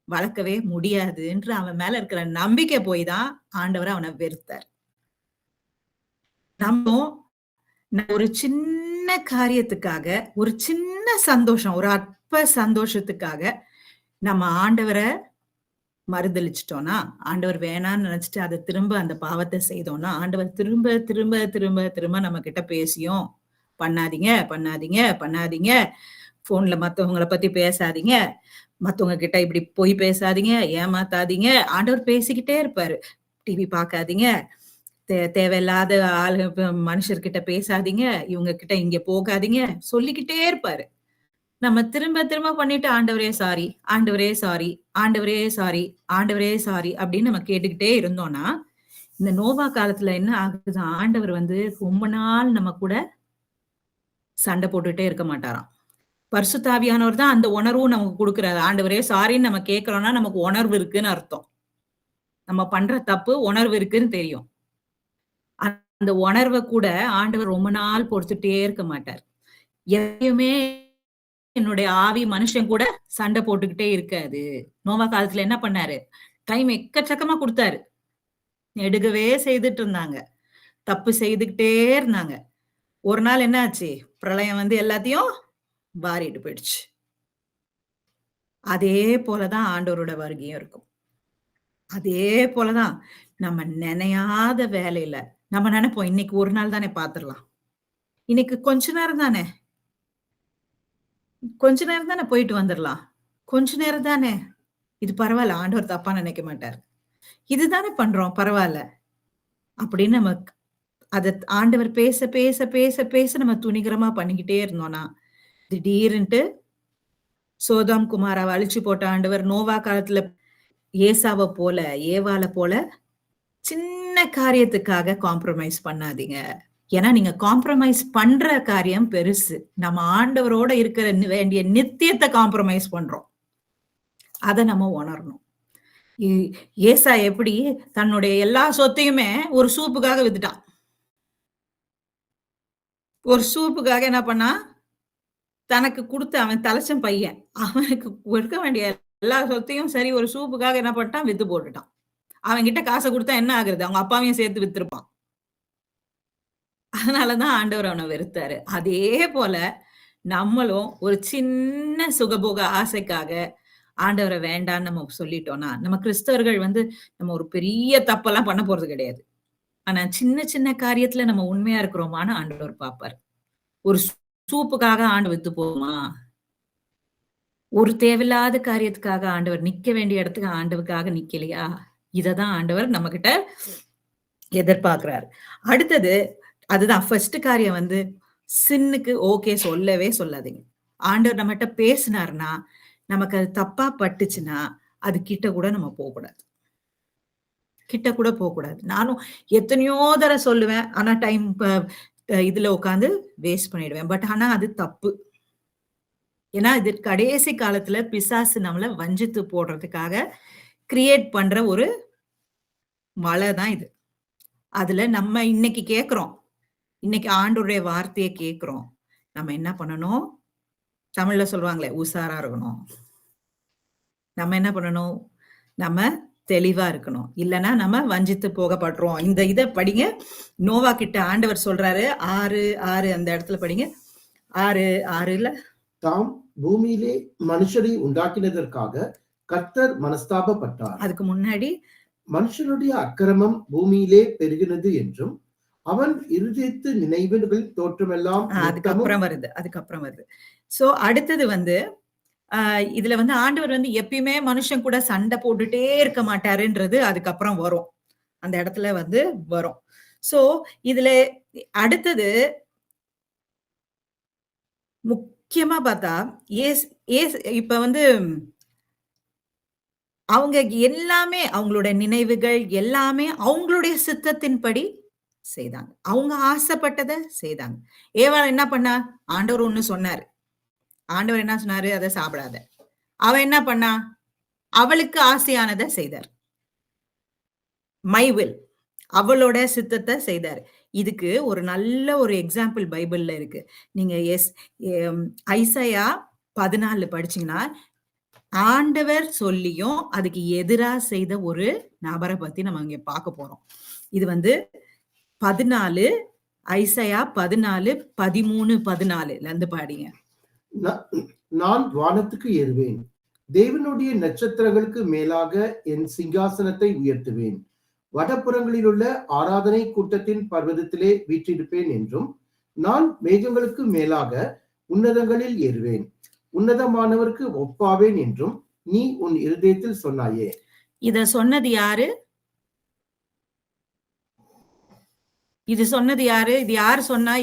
வளர்க்கவே முடியாது என்று அவன் மேல இருக்கிற நம்பிக்கை போய் தான் ஆண்டவர் அவனை வெறுத்தார். நம்ம ஒரு சின்ன காரியத்துக்காக, ஒரு சின்ன சந்தோஷம், ஒரு அற்ப சந்தோஷத்துக்காக நம்ம ஆண்டவரை மறுதளிச்சிட்டோம்னா, ஆண்டவர் வேணான்னு நினைச்சிட்டு அதை திரும்ப அந்த பாவத்தை செய்தோம்னா, ஆண்டவர் திரும்ப திரும்ப திரும்ப திரும்ப நம்ம கிட்ட பேசியும், பண்ணாதீங்க, போன்ல மத்தவங்களை பத்தி பேசாதீங்க, மத்தவங்க கிட்ட இப்படி போய் பேசாதீங்க, ஏமாத்தாதீங்க, ஆண்டவர் பேசிக்கிட்டே இருப்பாரு. டிவி பார்க்காதீங்க, தேவையில்லாத மனுஷர்கிட்ட பேசாதீங்க, இவங்க கிட்ட இங்க போகாதீங்க, சொல்லிக்கிட்டே இருப்பாரு. நம்ம திரும்ப திரும்ப பண்ணிட்டு ஆண்டவரே சாரி, ஆண்டவரே சாரி, ஆண்டவரே சாரி, ஆண்டவரே சாரி அப்படின்னு நம்ம கேட்டுக்கிட்டே இருந்தோம்னா, இந்த நோவா காலத்துல என்ன ஆகுது? ஆண்டவர் ரொம்ப நாள் நம்ம கூட சண்டை போட்டுட்டே இருக்க மாட்டாராம். பரிசுத்தாவியானவர் தான் அந்த உணர்வும் நமக்கு கொடுக்கிறாரு. ஆண்டவரே சாரின்னு நம்ம கேட்கிறோம்னா நமக்கு உணர்வு இருக்குன்னு அர்த்தம். நம்ம பண்ற தப்பு உணர்வு இருக்குன்னு தெரியும். அந்த உணர்வை கூட ஆண்டவர் ரொம்ப நாள் பொறுத்துட்டே இருக்க மாட்டார். எப்பயுமே என்னுடைய ஆவி மனுஷன் கூட சண்டை போட்டுக்கிட்டே இருக்காது. நோவா காலத்துல என்ன பண்ணாரு? டைம் எக்கச்சக்கமா குடுத்தாரு. எடுக்கவே செய்துட்டு இருந்தாங்க. தப்பு செய்துகிட்டே இருந்தாங்க. ஒரு நாள் என்ன ஆச்சு? பிரளயம் வந்து எல்லாத்தையும் வாரிட்டு போயிடுச்சு. அதே போலதான் ஆண்டவரோட வருகையும் இருக்கும். அதே போலதான் நம்ம நினையாத வேலையில நம்ம நினைப்போம், இன்னைக்கு ஒரு நாள் தானே பாத்துரலாம். இன்னைக்கு கொஞ்ச நேரம் தானே போயிட்டு வந்துரலாம். கொஞ்ச நேரம் தானே. இது பரவால்ல. ஆண்டவர் தப்பா நினைக்க மாட்டாரு. இதுதானே பண்றோம். பரவால்ல. அப்படின்னு நமக்கு அத ஆண்டவர் பேச, பேச, பேச, பேச நம்ம துணிகரமா பண்ணிக்கிட்டே இருந்தோம்னா, திடீர்னுட்டு சோதோம் குமாராவ அழிச்சு போட்ட ஆண்டவர் நோவா காலத்துல ஏசாவ போல, ஏவாள போல சின்ன காரியத்துக்காக காம்ப்ரமைஸ் பண்ணாதீங்க. ஏன்னா நீங்க காம்ப்ரமைஸ் பண்ற காரியம் பெருசு. நம்ம ஆண்டவரோட இருக்கிற வேண்டிய நித்தியத்தை காம்ப்ரமைஸ் பண்றோம். அத நம்ம உணரணும். ஏசா எப்படி தன்னுடைய எல்லா சொத்தையுமே ஒரு சூப்புக்காக வித்துட்டான். ஒரு சூப்புக்காக என்ன பண்ணா? தனக்கு குடுத்த அவன் தலைச்சன் பையன். அவனுக்கு கொடுக்க வேண்டிய எல்லா சொத்தையும் சரி ஒரு சூப்புக்காக என்ன பண்ணிட்டான்? வித்து போட்டுட்டான். அவன் கிட்ட காசை கொடுத்தா என்ன ஆகுறது? அவங்க அப்பாவையும் சேர்த்து வித்திருப்பான். அதனாலதான் ஆண்டவர் அவனை வெறுத்தாரு. அதே போல நம்மளும் ஒரு சின்ன சுகபோக ஆசைக்காக ஆண்டவரை வேண்டான்னு நம்ம சொல்லிட்டோம்னா, நம்ம கிறிஸ்தவர்கள் வந்து நம்ம ஒரு பெரிய தப்பெல்லாம் பண்ண போறது கிடையாது. ஆனா சின்ன சின்ன காரியத்துல நம்ம உண்மையா இருக்கிறோமான்னு ஆண்டவர் பார்ப்பார். ஒரு சூப்புக்காக ஆண்டு வித்து போகுமா? ஒரு தேவையில்லாத காரியத்துக்காக ஆண்டவர் நிக்க வேண்டிய இடத்துக்கு ஆண்டவருக்காக நிக்கலையா? இததான் ஆண்டவர் நம்ம கிட்ட எதிர்பார்க்கிறார். அடுத்தது அதுதான் ஃபர்ஸ்ட் காரியம் வந்து சின்னுக்கு ஓகே சொல்லவே சொல்லாதீங்க. ஆண்டவர் நம்மகிட்ட பேசினார்னா, நமக்கு அது தப்பா பட்டுச்சுன்னா, அது கிட்ட கூட நம்ம போகக்கூடாது. கிட்ட கூட போகக்கூடாது. நானும் எத்தனையோ தடவை சொல்லுவேன். ஆனா டைம் இதுல உட்காந்து வேஸ்ட் பண்ணிடுவேன். பட் ஆனா அது தப்பு. ஏன்னா இது கடைசி காலத்துல பிசாசு நம்மள வஞ்சித்து போடுறதுக்காக கிரியேட் பண்ற ஒரு வலை தான் இது. அதுல நம்ம இன்னைக்கு கேட்கிறோம். இன்னைக்கு ஆண்டவருடைய வார்த்தையை கேட்கிறோம். நம்ம என்ன பண்ணணும்? தமிழ்ல சொல்லுவாங்களே, உஷாரா இருக்கணும். நம்ம என்ன பண்ணணும்? நம்ம தெளிவா இருக்கணும். இல்லன்னா நம்ம வஞ்சித்து போகப்படுறோம். இந்த இத படிங்க. நோவா கிட்ட ஆண்டவர் சொல்றாரு 6:6 அந்த இடத்துல படிங்க. 6:6ல தாம் பூமியிலே மனுஷரை உண்டாக்கினதற்காக கர்த்தர் மனஸ்தாபப்பட்டார். அதுக்கு முன்னாடி மனுஷனுடைய அக்கிரமம் பூமியிலே பெருகினது என்றும் அவன் இருதயத்து நினைவுகள் தோற்றமெல்லாம் அதுக்கப்புறம் வருது. சோ அடுத்தது வந்து இதுல வந்து ஆண்டவர் வந்து எப்பயுமே மனுஷன் கூட சண்டை போட்டுட்டே இருக்க மாட்டாருன்றது அதுக்கப்புறம் வரும். அந்த இடத்துல வந்து வரும். சோ இதுல அடுத்தது முக்கியமா பார்த்தா இப்ப வந்து அவங்க எல்லாமே அவங்களுடைய நினைவுகள் எல்லாமே அவங்களுடைய சித்தத்தின்படி செய்தாங்க. அவங்க ஆசைப்பட்டதை செய்தாங்க. ஏவாள் என்ன பண்ணா? ஆண்டவர் ஒண்ணு சொன்னாரு. ஆண்டவர் என்ன சொன்னாரு? அதை சாப்பிடாத. அவ என்ன பண்ணா? அவளுக்கு ஆசையானதை செய்தார். மை வில், அவளோட சித்தத்தை செய்தார். இதுக்கு ஒரு நல்ல ஒரு எக்ஸாம்பிள் பைபிள்ல இருக்கு. நீங்க ஐசையா 14 படிச்சீங்கன்னா ஆண்டவர் சொல்லியும் அதுக்கு எதிரா செய்த ஒரு நபரை பத்தி நம்ம இங்க பார்க்க போறோம். இது வந்து 14 ஐசையா 14 13 14ல இருந்து பாடிங்க. நான் வானத்துக்கு ஏறுவேன், தேவனுடைய நட்சத்திரங்களுக்கு மேலாக என் சிங்காசனத்தை உயர்த்துவேன், வடப்புறங்களில் உள்ள ஆராதனை கூட்டத்தின் பர்வதத்திலே வீற்றிருப்பேன் என்றும், நான் மேகங்களுக்கு மேலாக உன்னதங்களில் ஏறுவேன், உன்னதமானவருக்கு ஒப்பாவேன் என்றும் நீ உன் இருதயத்தில் சொன்னாயே. இத சொன்னது யாரு? இது சொன்னது யாரு? இது யாரு சொன்னா?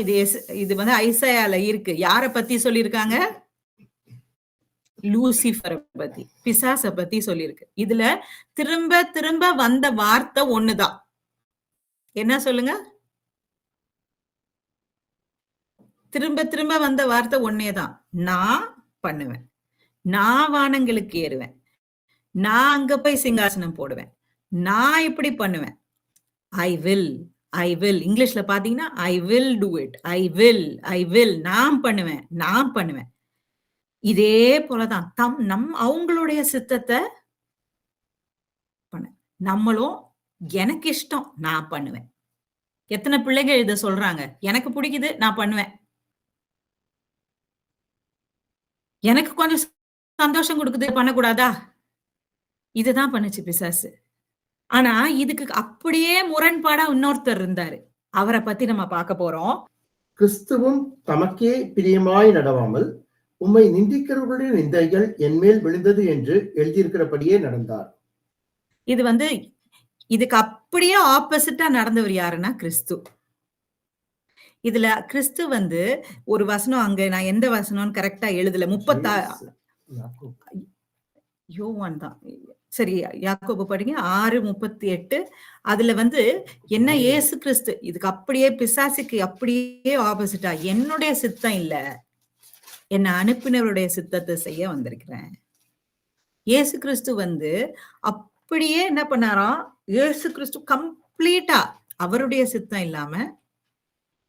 இது வந்து ஐசையால இருக்கு. யார பத்தி சொல்லியிருக்காங்க? லூசிஃபரை பத்தி, பிசாச பத்தி சொல்லியிருக்கு. இதுல திரும்ப திரும்ப வந்த வார்த்தை ஒண்ணுதான். என்ன சொல்லுங்க? திரும்ப திரும்ப வந்த வார்த்தை ஒன்னேதான். நான் பண்ணுவேன், நான் வானங்களுக்கு ஏறுவேன், நான் அங்க போய் சிங்காசனம் போடுவேன், நான் இப்படி பண்ணுவேன். I will, I will. இங்கிலீஷ்ல பாத்தீங்கன்னா I will do it. I will நான் பண்ணுவேன். இதே போலதான் அவங்களுடைய சித்தத்தை பண்ண, நம்மளும் எனக்கு இஷ்டம் நான் பண்ணுவேன். எத்தனை பிள்ளைகள் இத சொல்றாங்க? எனக்கு பிடிக்குது நான் பண்ணுவேன். எனக்கு கொஞ்சம் சந்தோஷம் கொடுக்குது பண்ணக்கூடாதா? இதுதான் பண்ணுச்சு பிசாசு. ஆனா இதுக்கு அப்படியே முரண்பாடா இன்னொருத்தர் இருந்தாரு. அவரை பத்தி நம்ம பார்க்க போறோம். கிறிஸ்துவும் தமக்கே பிரியமாய் நடவாமல் உம்மை நிந்திக்கிறவர்களுடைய நிந்தைகள் என்மேல் விழுந்தது என்று எழுதியிருக்கிறபடியே நடந்தார். இது இதுக்கு அப்படியே ஆப்போசிட்டா நடந்தவர் யாருன்னா கிறிஸ்து. இதுல கிறிஸ்து ஒரு வசனம், அங்க நான் எந்த வசனம் கரெக்டா எழுதல, 36 யோவான் தான், சரி யாக்கோபு படிங்க 6:38. அதுல என்ன, இயேசு கிறிஸ்து இதுக்கு அப்படியே பிசாசுக்கு அப்படியே ஆப்போசிட்டா, என்னுடைய சித்தம் இல்ல, என்னை அனுப்பினவருடைய சித்தத்தை செய்ய வந்திருக்கிறேன். இயேசு கிறிஸ்து அப்படியே என்ன பண்ணாராம், இயேசு கிறிஸ்து கம்ப்ளீட்டா அவருடைய சித்தம் இல்லாம,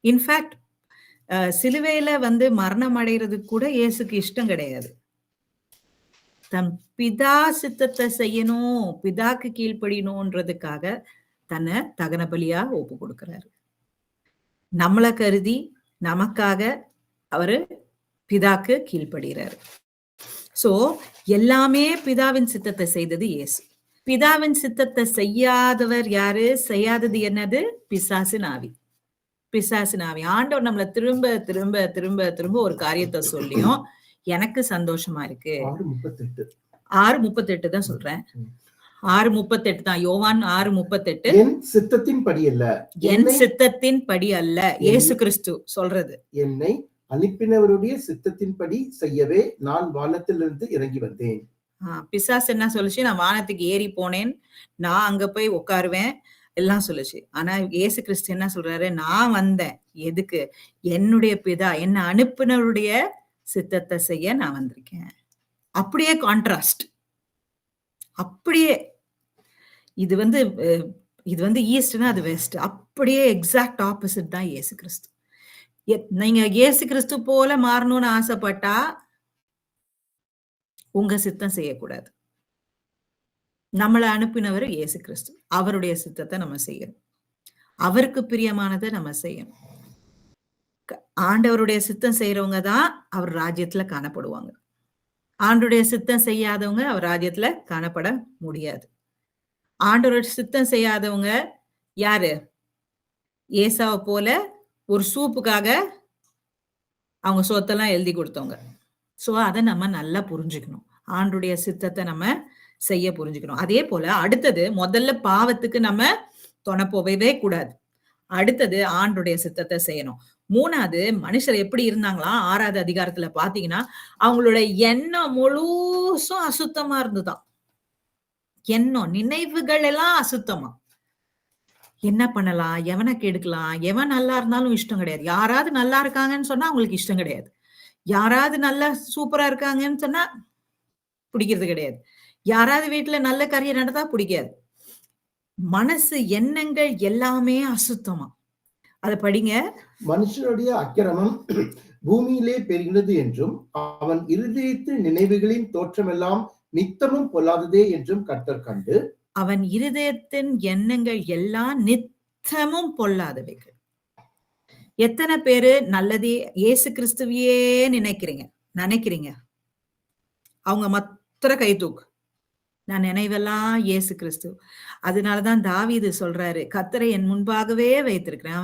இன்ஃபேக்ட் சிலுவையில மரணம் அடைகிறதுக்கு கூட இயேசுக்கு இஷ்டம் கிடையாது. தன் பிதா சித்தத்தை செய்யணும், பிதாக்கு கீழ்ப்படியணும்ன்றதுக்காக தன்னை தகன பலியா ஒப்பு கொடுக்கிறாரு. நம்மளை கருதி நமக்காக அவரு பிதாக்கு கீழ்ப்படுகிறாரு. சோ எல்லாமே பிதாவின் சித்தத்தை செய்தது இயேசு. பிதாவின் சித்தத்தை செய்யாதவர் யாரு? செய்யாதது என்னது? பிசாசின் ஆவி. பிசாசின் ஆவி. ஆண்டவர் நம்மள திரும்ப திரும்ப திரும்ப திரும்ப ஒரு காரியத்தை சொல்லியும் எனக்கு சந்தோஷமா இருக்கு. 6:38 தான் சொல்றேன். 6:38 தான், யோவான் 6:38. என் சித்தத்தின் படி அல்ல, என் சித்தத்தின் படி அல்ல, இயேசு கிறிஸ்து சொல்றது. என்னை அனுப்பினவருடைய சித்தத்தின்படி செய்யவே நான் வானத்திலிருந்து இறங்கி வந்தேன். பிசாசு என்ன சொல்லுச்சு? நான் வானத்துக்கு ஏறி போனேன், நான் அங்க போய் உட்காருவேன் எல்லாம் சொல்லுச்சு. ஆனா இயேசு கிறிஸ்து என்ன சொல்றாரு? நான் வந்தேன் எதுக்கு? என்னுடைய பிதா என்ன அனுப்பினருடைய சித்தத்தை செய்ய நான் வந்திருக்கேன். அப்படியே கான்ட்ராஸ்ட். அப்படியே இது ஈஸ்ட்னா அது வெஸ்ட். அப்படியே எக்ஸாக்ட் ஆப்போசிட் தான் இயேசு கிறிஸ்து. நீங்க இயேசு கிறிஸ்து போல மாறணும்னு ஆசைப்பட்டா உங்க சித்தம் செய்யக்கூடாது. நம்மளை அனுப்பினவர் இயேசு கிறிஸ்து, அவருடைய சித்தத்தை நம்ம செய்யணும். அவருக்கு பிரியமானதை நம்ம செய்யணும். ஆண்டவருடைய சித்தம் செய்யறவங்க தான் அவர் ராஜ்யத்துல காணப்படுவாங்க. ஆண்டவருடைய சித்தம் செய்யாதவங்க அவர் ராஜ்யத்துல காணப்பட முடியாது. ஆண்டவருடைய சித்தம் செய்யாதவங்க யாரு? ஏசாவை போல ஒரு சூப்புக்காக அவங்க சொத்தெல்லாம் எழுதி கொடுத்தவங்க. சோ அதை நம்ம நல்லா புரிஞ்சுக்கணும். ஆண்டுடைய சித்தத்தை நம்ம செய்ய புரிஞ்சுக்கணும். அதே போல அடுத்தது, முதல்ல பாவத்துக்கு நம்ம துணை போகவே கூடாது. அடுத்தது ஆண்டுடைய சித்தத்தை செய்யணும். 3வது, மனுஷர் எப்படி இருந்தாங்களாம்? 6வது அதிகாரத்துல பாத்தீங்கன்னா அவங்களோட எண்ணம் முழுசும் அசுத்தமா இருந்துதான். எண்ணம், நினைவுகள் எல்லாம் அசுத்தமா. என்ன பண்ணலாம், எவனை கெடுக்கலாம், எவன் நல்லா இருந்தாலும் இஷ்டம் கிடையாது. யாராவது நல்லா இருக்காங்கன்னு சொன்னா அவங்களுக்கு இஷ்டம் கிடையாது. யாராவது நல்லா சூப்பரா இருக்காங்கன்னு சொன்னா பிடிக்கிறது கிடையாது. யாராவது வீட்டுல நல்ல காரியம் நடந்தா பிடிக்காது. மனசு, எண்ணங்கள் எல்லாமே அசுத்தமா. அத படிங்க. மனுஷனுடைய அக்கிரமம் பூமியிலே பெருகினது என்றும் அவன் இருதயத்து நினைவுகளின் தோற்றமெல்லாம் நித்தமும் பொல்லாததே என்றும் கர்த்தர் கண்டு, அவன் இருதயத்தின் எண்ணங்கள் எல்லாம் நித்தமும் பொல்லாதவைகள். எத்தனை பேரு நல்லதே இயேசு கிறிஸ்துவையே நினைக்கிறீங்க? அவங்க மற்ற கை தூக்கு. நான் நினைவெல்லாம் இயேசு கிறிஸ்து. அதனாலதான் தாவீது சொல்றாரு, கர்த்தரை என் முன்பாகவே வைத்திருக்கிறேன்,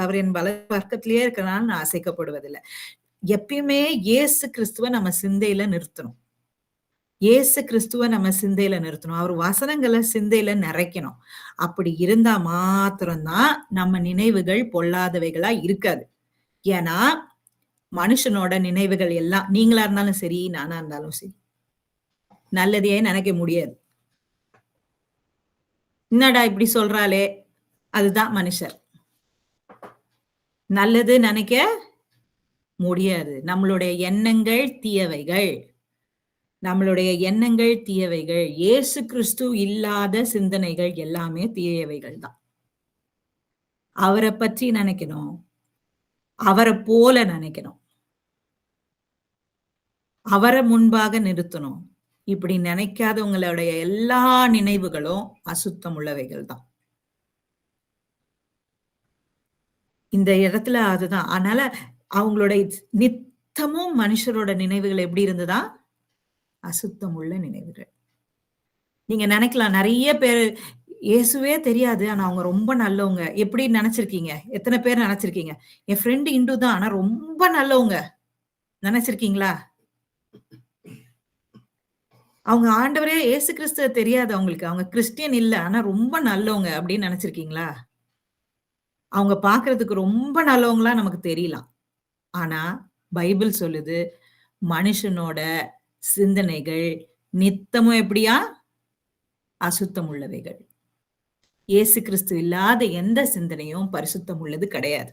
அவர் என் வலது பக்கத்திலேயே இருக்கிறனால நான் அசைக்கப்படுவதில்லை. எப்பயுமே இயேசு கிறிஸ்துவ நம்ம சிந்தையில நிறுத்தணும். இயேசு கிறிஸ்துவ நம்ம சிந்தையில நிறுத்தணும். அவர் வசனங்களை சிந்தையில நிறைக்கணும். அப்படி இருந்தா மாத்திரம்தான் நம்ம நினைவுகள் பொல்லாதவைகளா இருக்காது. ஏன்னா மனுஷனோட நினைவுகள் எல்லாம், நீங்களா இருந்தாலும் சரி, நானா இருந்தாலும் சரி, நல்லதையே நினைக்க முடியாது. என்னடா இப்படி சொல்றாளே, அதுதான் மனுஷர். நல்லது நினைக்க முடியாது. நம்மளுடைய எண்ணங்கள் தீயவைகள். இயேசு கிறிஸ்து இல்லாத சிந்தனைகள் எல்லாமே தீயவைகள் தான். அவரை பற்றி நினைக்கணும். அவரை போல நினைக்கணும். அவரை முன்பாக நிறுத்தணும். இப்படி நினைக்காதவங்களுடைய எல்லா நினைவுகளும் அசுத்தம் உள்ளவைகள் தான். இந்த இடத்துல அதுதான். அதனால அவங்களுடைய நித்தமும் மனுஷரோட நினைவுகள் எப்படி இருந்ததா? அசுத்தம் உள்ள நினைவுகள். நீங்க நினைக்கலாம் நிறைய பேரு இயேசுவே தெரியாது. ஆனா அவங்க ரொம்ப நல்லவங்க. எப்படி நினைச்சிருக்கீங்க? எத்தனை பேர் நினைச்சிருக்கீங்க? என் ஃப்ரெண்ட் இந்து தான். ஆனா ரொம்ப நல்லவங்க. நினைச்சிருக்கீங்களா? அவங்க ஆண்டவரே இயேசு கிறிஸ்துவ தெரியாது அவங்களுக்கு. அவங்க கிறிஸ்டியன் இல்ல. ஆனா ரொம்ப நல்லவங்க அப்படின்னு நினைச்சிருக்கீங்களா? அவங்க பார்க்கறதுக்கு ரொம்ப நல்லவங்களா நமக்கு தெரியலாம். ஆனா பைபிள் சொல்லுது, மனுஷனோட சிந்தனைகள் நித்தமும் எப்படியா? அசுத்தம் உள்ளவைகள். இயேசு கிறிஸ்து இல்லாத எந்த சிந்தனையும் பரிசுத்தம் உள்ளது கிடையாது.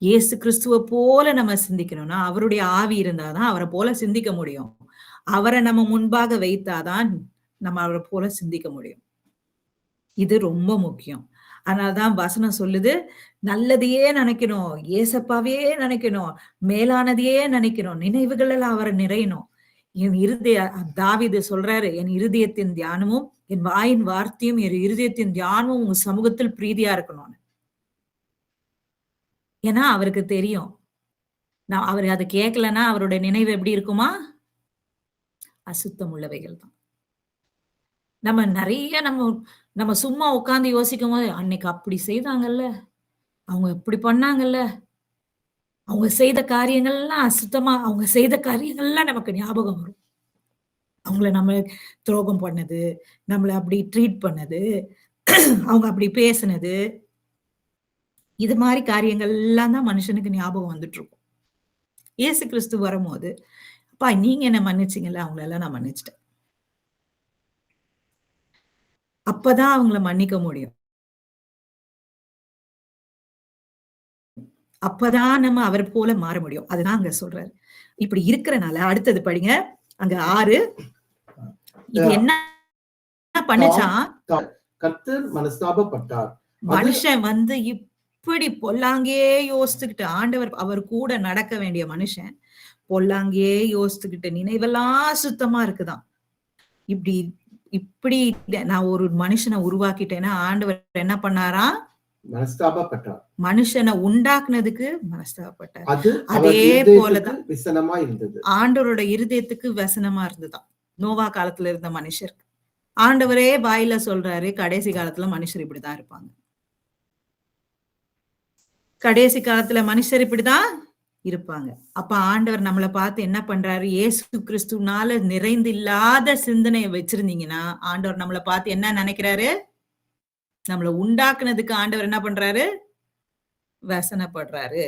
இயேசு கிறிஸ்துவ போல நம்ம சிந்திக்கணும்னா, அவருடைய ஆவி இருந்தாதான் அவரை போல சிந்திக்க முடியும். அவரை நம்ம முன்பாக வைத்தாதான் நம்ம அவரை போல சிந்திக்க முடியும். இது ரொம்ப முக்கியம். அதனாலதான் வசனம் சொல்லுது, நல்லதையே நினைக்கணும். ஏசப்பாவே நினைக்கணும். மேலானதையே நினைக்கணும். நினைவுகள் எல்லாம் அவரை நிறையணும். என் இருதய தாவீது சொல்றாரு, என் இருதயத்தின் தியானமும், என் வாயின் வார்த்தையும், என் இருதயத்தின் தியானமும் உங்க சமூகத்தில் பிரீதியா இருக்கணும்னு. ஏன்னா அவருக்கு தெரியும். நான் அவரு அதை கேட்கலன்னா அவருடைய நினைவு எப்படி இருக்குமா? அசுத்தம் உள்ளவைகள் தான். நம்ம நிறைய நம்ம சும்மா உட்கார்ந்து யோசிக்கும் போது, அன்னைக்கு அப்படி செய்தாங்கல்ல, அவங்க இப்படி பண்ணாங்கல்ல, அவங்க செய்த காரியங்கள்லாம் அசுத்தமா அவங்க செய்த காரியங்கள்லாம் நமக்கு ஞாபகம் வரும். அவங்கள நம்ம துரோகம் பண்ணது, நம்மள அப்படி ட்ரீட் பண்ணது, அவங்க அப்படி பேசுனது, இது மாரி காரியங்கள் எல்லாம் தான் மனுஷனுக்கு ஞாபகம் வந்துட்டு இருக்கும். இயேசு கிறிஸ்து வரும்போது, அப்பா நீங்க என்ன மன்னிச்சீங்கல்ல, அவங்களெல்லாம் நான் மன்னிச்சுட்டேன். அப்பதான் அவங்கள மன்னிக்க முடியும். அப்பதான் நம்ம அவர் போல மாற முடியும். அதுதான் அங்க சொல்றாரு. இப்படி இருக்கறனால அடுத்தது படிங்க. அங்க 6 இது என்ன பண்ணுச்சாம்? கர்த்தர் மனஸ்தாபப்பட்டார். மனுஷன் வந்து இப்படி பொல்லாங்கே யோசித்துக்கிட்டு ஆண்டவர் அவர் கூட நடக்க வேண்டிய மனுஷன் பொல்லாங்கே யோசித்துக்கிட்டு நினைவெல்லாம் சுத்தமா இருக்குதாம். இப்படி இப்படி நான் ஒரு மனுஷனை உருவாக்கிட்டேன்னா ஆண்டவர் என்ன பண்ணாராம்? மனஸ்தாபப்பட்டார். மனுஷனை உண்டாக்குனதுக்கு மனஸ்தாபப்பட்டார். அது அதே போலதான் விசனமா இருந்தது. ஆண்டவரோட இருதயத்துக்கு வசனமா இருந்ததாம். நோவா காலத்துல இருந்த மனுஷருக்கு ஆண்டவரே வாயில சொல்றாரு, கடைசி காலத்துல மனுஷர் இப்படிதான் இருப்பாங்க. கடைசி காலத்துல மனுஷர் இப்படிதான் இருப்பாங்க. அப்ப ஆண்டவர் நம்மளை பார்த்து என்ன பண்றாரு? இயேசு கிறிஸ்துனால நிறைந்து இல்லாத சிந்தனையை வச்சிருந்தீங்கன்னா ஆண்டவர் நம்மளை பார்த்து என்ன நினைக்கிறாரு? நம்மளை உண்டாக்குனதுக்கு ஆண்டவர் என்ன பண்றாரு? வசனப்படுறாரு.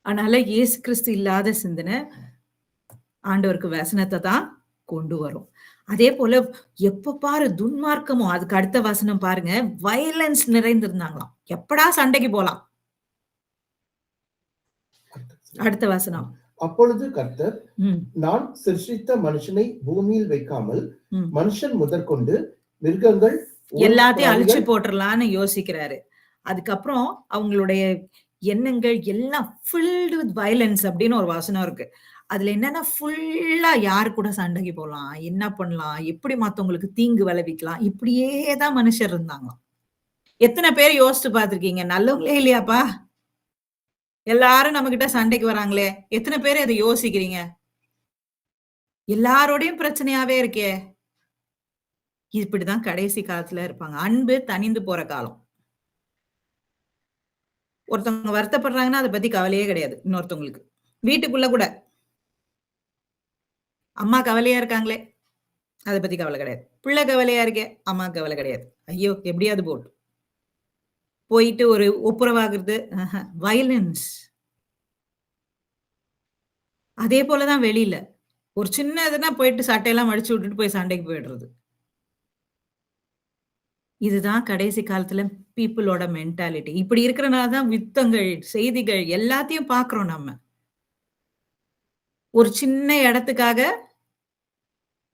அதனால இயேசு கிறிஸ்து இல்லாத சிந்தனை ஆண்டவருக்கு வசனத்தை தான் கொண்டு வரும். அதே போல எப்ப பாரு துன்மார்க்கமும், அதுக்கு அடுத்த வசனம் பாருங்க, வயலன்ஸ் நிறைந்திருந்தாங்களாம். எப்படா சண்டைக்கு போலாம்? அடுத்த வசனம். அப்பொழுது கர்த்தர், நான் சிருஷ்டித்த மனுஷனை பூமியில் வைக்காமல் மனுஷன் முதற்கொண்டு மிருகங்கள் எல்லாத்தையும் அழிச்சு போட்டுறலான்னு யோசிக்கிறாரு. அதுக்கப்புறம் அவங்களுடைய எண்ணங்கள் எல்லாம் ஃபில்டு வித் வயலன்ஸ் அப்படின்னு ஒரு வசனம் இருக்கு. அதுல என்னன்னா ஃபுல்லா யாரு கூட சண்டைக்கு போலாம், என்ன பண்ணலாம், எப்படி மத்தவங்களுக்கு தீங்கு விளைவிக்கலாம், இப்படியே தான் மனுஷர் இருந்தாங்களாம். எத்தனை பேர் யோசிச்சு பார்த்திருக்கீங்க? நல்லவங்களே இல்லையாப்பா? எல்லாரும் நம்ம கிட்ட சண்டைக்கு வராங்களே, எத்தனை பேர் அதை யோசிக்கிறீங்க? எல்லாரோடையும் பிரச்சனையாவே இருக்கே. இப்படிதான் கடைசி காலத்துல இருப்பாங்க. அன்பு தணிந்து போற காலம். ஒருத்தவங்க வருத்தப்படுறாங்கன்னா அதை பத்தி கவலையே கிடையாது இன்னொருத்தவங்களுக்கு. வீட்டுக்குள்ள கூட அம்மா கவலையா இருக்காங்களே, அதை பத்தி கவலை கிடையாது. பிள்ளை கவலையா இருக்கே, அம்மா கவலை கிடையாது. ஐயோ எப்படியாவது போயிட்டு ஒரு ஒப்புரவாகிறது. வயலன்ஸ். அதே போலதான் வெளியில ஒரு சின்ன இதுனா போயிட்டு சட்டையெல்லாம் மடிச்சு விட்டுட்டு போய் சண்டைக்கு போயிடுறது. இதுதான் கடைசி காலத்துல பீப்புளோட மென்டாலிட்டி. இப்படி இருக்கிறனாலதான் யுத்தங்கள், செய்திகள் எல்லாத்தையும் பாக்குறோம் நம்ம. ஒரு சின்ன இடத்துக்காக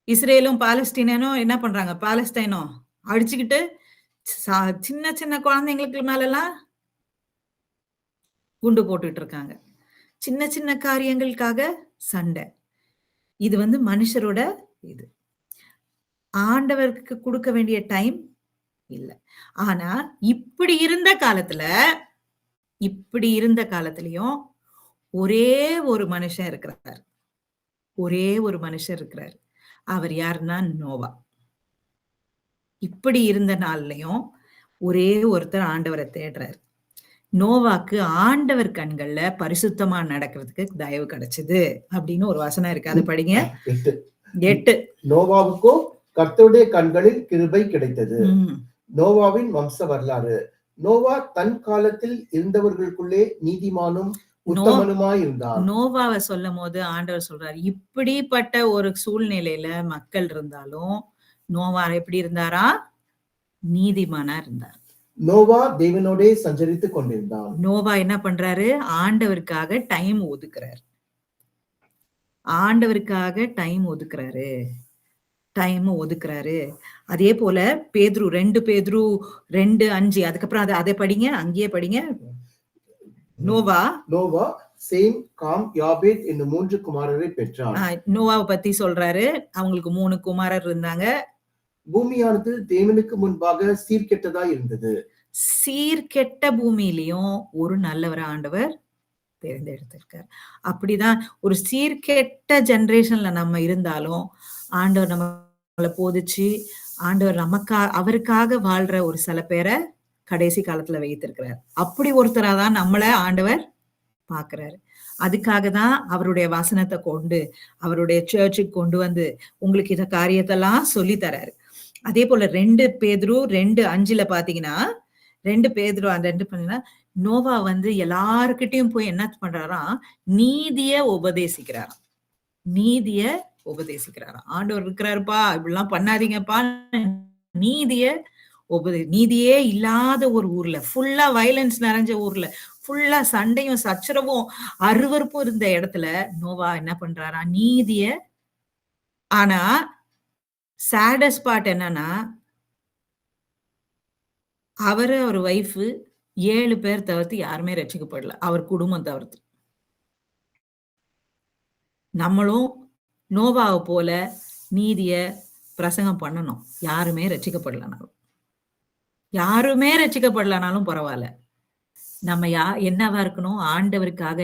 இஸ்ரேலும் பாலஸ்தீனும் என்ன பண்றாங்க? பாலஸ்தீனும் அடிச்சுக்கிட்டு சின்ன சின்ன குழந்தைங்களுக்கு மேலலாம் குண்டு போட்டுட்டு இருக்காங்க. சின்ன சின்ன காரியங்களுக்காக சண்டை. இது வந்து மனுஷரோட இது. ஆண்டவருக்கு குடுக்க வேண்டிய டைம் இல்ல. ஆனா, இப்படி இருந்த காலத்திலயும் ஒரே ஒரு மனுஷன் இருக்கிறார். ஒரே ஒரு மனுஷர் இருக்கிறார். அவர் யாருன்னா நோவா. இப்படி இருந்த நாள்லயும் ஒரே ஒருத்தர் ஆண்டவர தேடுறாரு. நோவாக்கு ஆண்டவர் கண்கள்ல பரிசுத்தமா நடக்கிறதுக்கு தயவு கிடைச்சது அப்படின்னு ஒரு வசனம் இருக்கு. அதை படிங்க. 8. நோவாவுக்கும் கர்த்தருடைய கண்களில் கிருபை கிடைத்தது. நோவாவின் வம்ச வரலாறு. நோவா தன் காலத்தில் இருந்தவர்களுக்குள்ளே நீதிமானும் உத்தமனுமாய் இருந்தார். நோவாவை சொல்லும் போது ஆண்டவர் சொல்றாரு, இப்படிப்பட்ட ஒரு சூழ்நிலையில மக்கள் இருந்தாலும் நோவா எப்படி இருந்தாரா? நீதிமானா இருந்தார். நோவா தேவனோடே சஞ்சரித்துக் கொண்டிருந்தான். நோவா என்ன பண்றாரு? ஆண்டவருக்காக டைம் ஒதுக்குறாரு. ஆண்டவருக்காக டைம் ஒதுக்குறாரு. அதே போல பேதுரு 2 பேதுரு 2:5 அதுக்கப்புறம் அதை படிங்க, அங்கேயே படிங்க. நோவா சேம், காம், யாபேத் என்னும் 3 குமாரரை பெற்றார். நோவாவை பத்தி சொல்றாரு. அவங்களுக்கு 3 குமாரர் இருந்தாங்க. பூமியானது தேவனுக்கு முன்பாக சீர்கெட்டதா இருந்தது. சீர்கெட்ட பூமியிலையும் ஒரு நல்லவரை ஆண்டவர் தேர்ந்தெடுத்திருக்கார். அப்படிதான் ஒரு சீர்கெட்ட ஜெனரேஷன்ல நம்ம இருந்தாலும் ஆண்டவர் நம்மளை போதிச்சு ஆண்டவர் அவருக்காக வாழ்ற ஒரு சில பேரை கடைசி காலத்துல வைத்திருக்கிறார். அப்படி ஒருத்தராதான் நம்மளை ஆண்டவர் பாக்குறாரு. அதுக்காக தான் அவருடைய வசனத்தை கொண்டு அவருடைய சர்ச்சுக்கு கொண்டு வந்து உங்களுக்கு இந்த காரியத்தெல்லாம் சொல்லி தராரு. அதே போல 2 பேதுரு 2:5 பாத்தீங்கன்னா 2 பேதுரு 2 பண்ணீங்கன்னா நோவா வந்து எல்லாருக்கிட்டையும் போய் என்ன பண்றாரா? நீதிய உபதேசிக்கிறாராம். ஆண்டவர் இருக்கிறாருப்பா, இப்படிலாம் பண்ணாதீங்கப்பா. நீதியே இல்லாத ஒரு ஊர்ல, ஃபுல்லா வயலன்ஸ் நிறைஞ்ச ஊர்ல, ஃபுல்லா சண்டையும் சச்சரவும் அருவருப்பும் இருந்த இடத்துல நோவா என்ன பண்றாரா? ஆனா சேடஸ்ட் பார்ட் என்னன்னா, அவர் வைஃப் 7 பேர் தவிர்த்து யாருமே ரட்சிக்கப்படல. அவர் குடும்பம் தவிர்த்து. நம்மளும் நோவாவை போல நீதிய பிரசங்கம் பண்ணணும். யாருமே ரட்சிக்கப்படலனாலும் பரவாயில்ல. நம்ம என்னவா இருக்கணும்? ஆண்டவருக்காக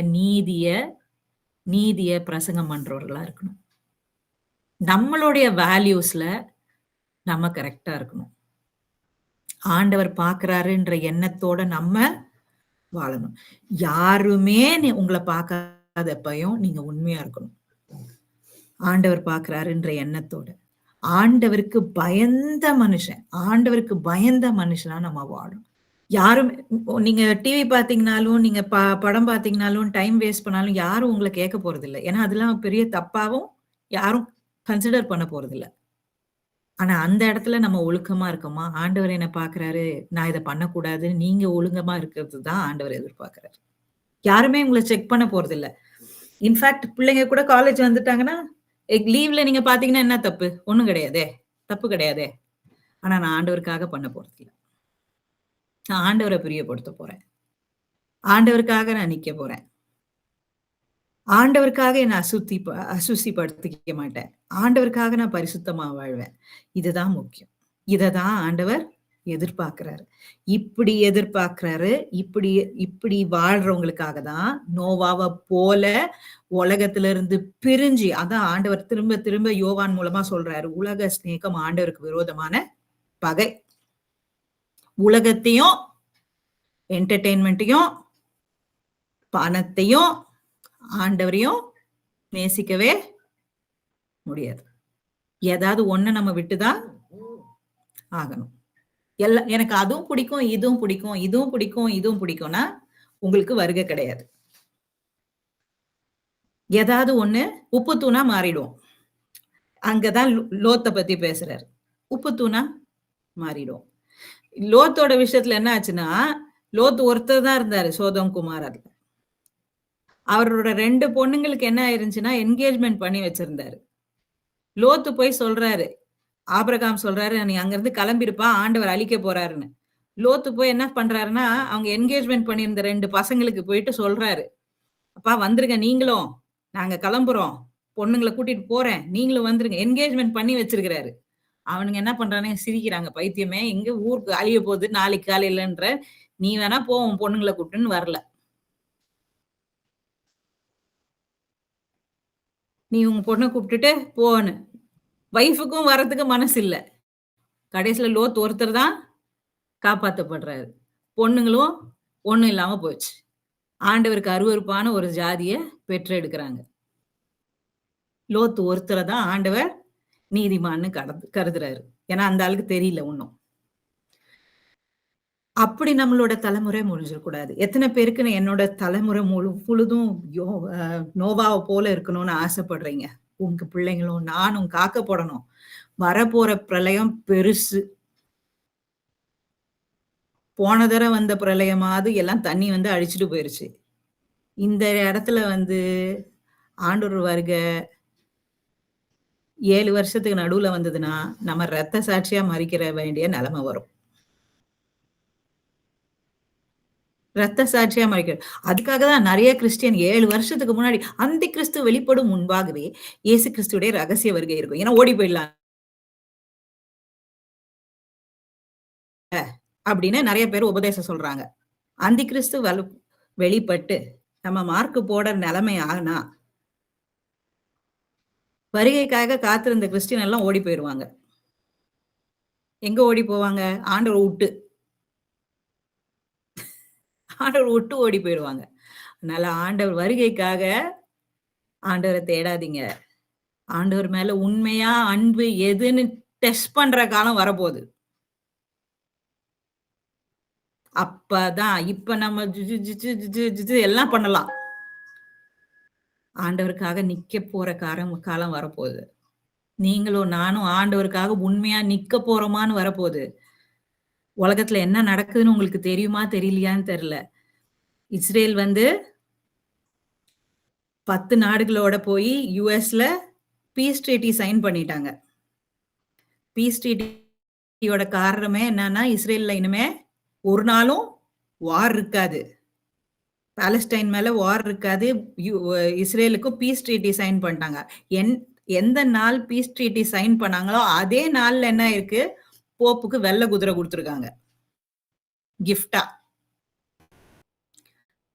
நீதிய பிரசங்கம் பண்றவர்களா இருக்கணும். நம்மளுடைய வேல்யூஸ்ல நம்ம கரெக்டா இருக்கணும். ஆண்டவர் பாக்குறாருன்ற எண்ணத்தோட நம்ம வாழணும். யாருமே உங்களை பார்க்காதப்பையும் நீங்க உண்மையா இருக்கணும். ஆண்டவர் பாக்குறாருன்ற எண்ணத்தோட, ஆண்டவருக்கு பயந்த மனுஷனா நம்ம வாழணும். யாரும் நீங்க டிவி பாத்தீங்கன்னாலும் நீங்க படம் பாத்தீங்கன்னாலும் டைம் வேஸ்ட் பண்ணாலும் யாரும் உங்களை கேட்க போறது இல்லை. ஏன்னா அதெல்லாம் பெரிய தப்பாவும் யாரும் கன்சிடர் பண்ண போறது இல்லை. ஆனா அந்த இடத்துல நம்ம ஒழுக்கமா இருக்கோமா? ஆண்டவர் என்ன பாக்குறாரு, நான் இதை பண்ணக்கூடாது, நீங்க ஒழுங்கமா இருக்கிறது தான் ஆண்டவர் எதிர்பார்க்கிறாரு. யாருமே உங்களை செக் பண்ண போறது இல்ல. இன்ஃபேக்ட் பிள்ளைங்க கூட காலேஜ் வந்துட்டாங்கன்னா லீவ்ல நீங்க பாத்தீங்கன்னா என்ன தப்பு? ஒண்ணும் கிடையாதே, தப்பு கிடையாதே. ஆனா நான் ஆண்டவருக்காக பண்ண போறது இல்லை. நான் ஆண்டவரை பிரியப்படுத்த போறேன். ஆண்டவருக்காக நான் நிக்க போறேன். ஆண்டவருக்காக என்ன அசுசிப்படுத்திக்க மாட்டேன். ஆண்டவருக்காக நான் பரிசுத்தமா வாழ்வேன். இதுதான் முக்கியம். இததான் ஆண்டவர் எதிர்பார்க்கிறாரு. இப்படி வாழ்றவங்களுக்காக தான் நோவாவை போல உலகத்துல இருந்து பிரிஞ்சு, அதான் ஆண்டவர் திரும்ப திரும்ப யோவான் மூலமா சொல்றாரு, உலக சிநேகம் ஆண்டவருக்கு விரோதமான பகை. உலகத்தையும் என்டர்டெயின்மெண்ட்டையும் பணத்தையும் ஆண்டவரையும் நேசிக்கவே முடியாது. ஏதாவது ஒண்ணு நம்ம விட்டுதான் ஆகணும். எனக்கு அதுவும் பிடிக்கும், இதுவும் பிடிக்கும்னா உங்களுக்கு வருகை கிடையாது. ஏதாவது ஒண்ணு உப்பு தூணா மாறிடும். அங்கதான் லோத்தை பத்தி பேசுறாரு. உப்பு தூணா மாறிடும். லோத்தோட விஷயத்துல என்ன ஆச்சுன்னா, லோத் ஒருத்தர் தான் இருந்தாரு சோதம் குமாரர். அவரோட 2 பொண்ணுங்களுக்கு என்ன ஆயிருந்துச்சுன்னா என்கேஜ்மெண்ட் பண்ணி வச்சிருந்தாரு. லோத்து போய் சொல்றாரு, ஆபிரகாம் சொல்றாரு, நீ அங்கிருந்து கிளம்பிருப்பா, ஆண்டவர் அழிக்க போறாருன்னு. லோத்து போய் என்ன பண்றாருன்னா, அவங்க என்கேஜ்மெண்ட் பண்ணியிருந்த 2 பசங்களுக்கு போயிட்டு சொல்றாரு. அப்பா வந்துருங்க நீங்களும். நாங்க கிளம்புறோம். பொண்ணுங்கள கூட்டிட்டு போறேன். நீங்களும் வந்துருங்க. என்கேஜ்மெண்ட் பண்ணி வச்சிருக்கிறாரு. அவனுங்க என்ன பண்றானுங்க, சிரிக்கிறாங்க. பைத்தியமே! எங்க ஊருக்கு அழிய போகுது நாளைக்கு காலையிலன்ற. நீ வேணா போ உன் பொண்ணுங்கள கூட்டுன்னு வரல. நீ உங்க பொண்ண கூப்பிட்டுட்டு போன்னு. வைஃப்க்கும் வரதுக்கு மனசு இல்ல. கடைசில லோத் ஒருத்தர் தான் காப்பாத்தப்படுறாரு. பொண்ணுங்களும் ஒண்ணும் இல்லாம போச்சு. ஆண்டவருக்கு அருவருப்பான ஒரு ஜாதிய பெற்றெடுக்குறாங்க. லோத்து ஒருத்தர தான் ஆண்டவர் நீதிமான்னு கருதுறாரு. ஏன்னா அந்த ஆளுக்கு தெரியல ஒண்ணும். அப்படி நம்மளோட தலைமுறை முடிஞ்சிடக்கூடாது. எத்தன பேருக்கு என்னோட தலைமுறை முழுதும் யோ அ நோவாவ போல இருக்கணும்னு ஆசைப்படுறீங்க? உங்க பிள்ளைங்களும் நானும் காக்கப்படணும். வரப்போற பிரளயம் பெருசு. போன தடவ வந்த பிரளயமாவது எல்லாம் தண்ணி வந்து அழிச்சுட்டு போயிருச்சு. இந்த இடத்துல வந்து ஆண்டவர் வருக 7 வருஷத்துக்கு நடுவுல வந்ததுன்னா, நம்ம ரத்த சாட்சியா மறிக்கிற வேண்டிய நிலைமை வரும். ரத்த சாட்சியா மறிக்கிறது. அதுக்காக தான் நெறைய கிறிஸ்டியன் 7 வருஷத்துக்கு முன்னாடி அந்தி கிறிஸ்து வெளிப்படும் முன்பாகவே இயேசு கிறிஸ்துவுடைய ரகசிய வருகை இருக்கும். ஏன்னா ஓடி போயிடலாம். அப்படின்னு நெறைய பேர் உபதேசம் சொல்றாங்க. அந்தி கிறிஸ்து வெளிப்பட்டு நம்ம மார்க் போட நிலைமை ஆனா, வருகைக்காக காத்திருந்த கிறிஸ்டியன் எல்லாம் ஓடி போயிருவாங்க. எங்க ஓடி போவாங்க? ஆண்டவர வுட்டு. ஆண்டவர வுட்டு ஓடி போயிருவாங்க. அதனால ஆண்டவர் வருகைக்காக ஆண்டவர தேடாதீங்க. ஆண்டவர் மேல உண்மையா அன்பு எதுன்னு டெஸ்ட் பண்ற காலம் வரப்போகுது. அப்பதான் இப்ப நம்ம எல்லாம் பண்ணலாம். ஆண்டவருக்காக நிக்க போற காலம் வரப்போகுது. நீங்களும் நானும் ஆண்டவருக்காக உண்மையா நிக்க போறோமான்னு வரப்போகுது. உலகத்துல என்ன நடக்குதுன்னு உங்களுக்கு தெரியுமா தெரியலையான்னு தெரியல. இஸ்ரேல் வந்து 10 நாடுகளோட போய் யுஎஸ்ல பீஸ் ட்ரீட்டி சைன் பண்ணிட்டாங்க. பீஸ் ட்ரீட்டியோட காரணமே என்னன்னா, இஸ்ரேல்ல இனிமே ஒரு நாளும் வார் இருக்காது. பாலஸ்டைன் மேல வார் இருக்காது. இஸ்ரேலுக்கும் பீஸ் ட்ரீட்டி சைன் பண்ணிட்டாங்க. எந்த நாள் பீஸ் ட்ரீட்டி சைன் பண்ணாங்களோ அதே நாள்ல என்ன இருக்கு, போப்புக்கு வெள்ளை குதிரை கொடுத்துருக்காங்க கிஃப்டா.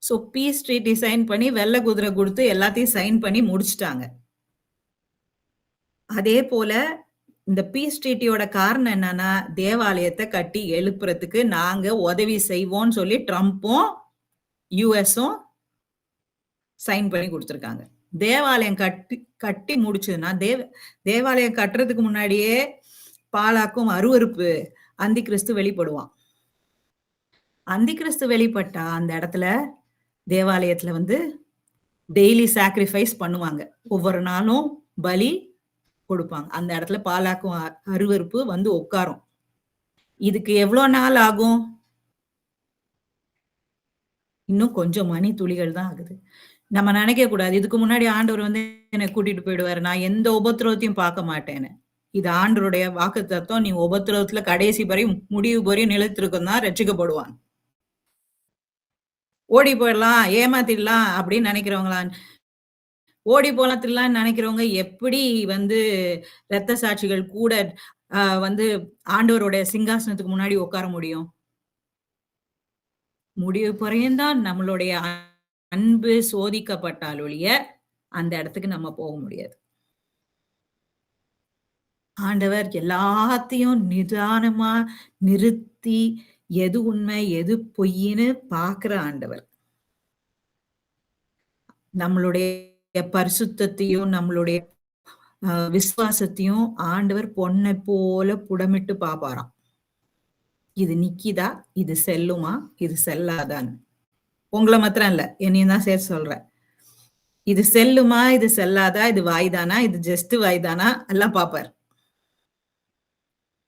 சோ பீஸ் ட்ரீட்டி சைன் பண்ணி வெள்ளை குதிரை கொடுத்து எல்லாத்தையும் சைன் பண்ணி முடிச்சிட்டாங்க. அதே போல இந்த பீஸ் ட்ரீட்டியோட காரணம் என்னன்னா, தேவாலயத்தை கட்டி எழுப்புறதுக்கு நாங்க உதவி செய்வோம்னு சொல்லி ட்ரம்ப்பும் யுஎஸும் சைன் பண்ணி கொடுத்துருக்காங்க. தேவாலயம் கட்டி முடிச்சதுன்னா, தேவாலயம் கட்டுறதுக்கு முன்னாடியே பாலாக்கும் அருவருப்பு அந்தி கிறிஸ்து வெளிப்படுவான். அந்தி கிறிஸ்து வெளிப்பட்டா அந்த இடத்துல தேவாலயத்துல வந்து டெய்லி சாக்ரிஃபைஸ் பண்ணுவாங்க. ஒவ்வொரு நாளும் பலி கொடுப்பாங்க. அந்த இடத்துல பாலாக்கும் அருவருப்பு வந்து உட்காரும். இதுக்கு எவ்வளவு நாள் ஆகும்? இன்னும் கொஞ்சம் மணி துளிகள் தான் ஆகுது. நம்ம நினைக்க கூடாது. இதுக்கு முன்னாடி ஆண்டவர் வந்து என்னை கூட்டிட்டு போயிடுவாரு. நான் எந்த உபத்திரவத்தையும் பார்க்க மாட்டேன்னு. இது ஆண்டவருடைய வாக்குத்தத்தம். நீ உபத்திரவத்துல கடைசி வரையும் முடிவு வரையும் நிலைத்திருக்கும் தான் ரட்சிக்கப்படுவான். ஓடி போயிடலாம், ஏமாத்திடலாம் அப்படின்னு நினைக்கிறவங்களா? ஓடி போலாத்திடலாம்னு நினைக்கிறவங்க எப்படி வந்து இரத்த சாட்சிகள் கூட வந்து ஆண்டவருடைய சிங்காசனத்துக்கு முன்னாடி உட்கார முடியும்? முடிவு பரையந்தான் நம்மளுடைய அன்பு சோதிக்கப்பட்டால் ஒழிய அந்த இடத்துக்கு நம்ம போக முடியாது. ஆண்டவர் எல்லாத்தையும் நிதானமா நிறுத்தி எது உண்மை எது பொய்ன்னு பாக்குற ஆண்டவர். நம்மளுடைய பரிசுத்தத்தையும் நம்மளுடைய விசுவாசத்தையும் ஆண்டவர் பொன்னை போல புடமிட்டு பாப்பாராம். இது நிக்கிதா, இது செல்லுமா, இது செல்லாதான்னு. உங்களை மாத்திரம் இல்ல, என்னையும் தான் சேர்த்து சொல்றேன். இது செல்லுமா, இது செல்லாதா, இது வாய்தானா, இது ஜஸ்ட் வாய்தானா எல்லாம் பாப்பார்.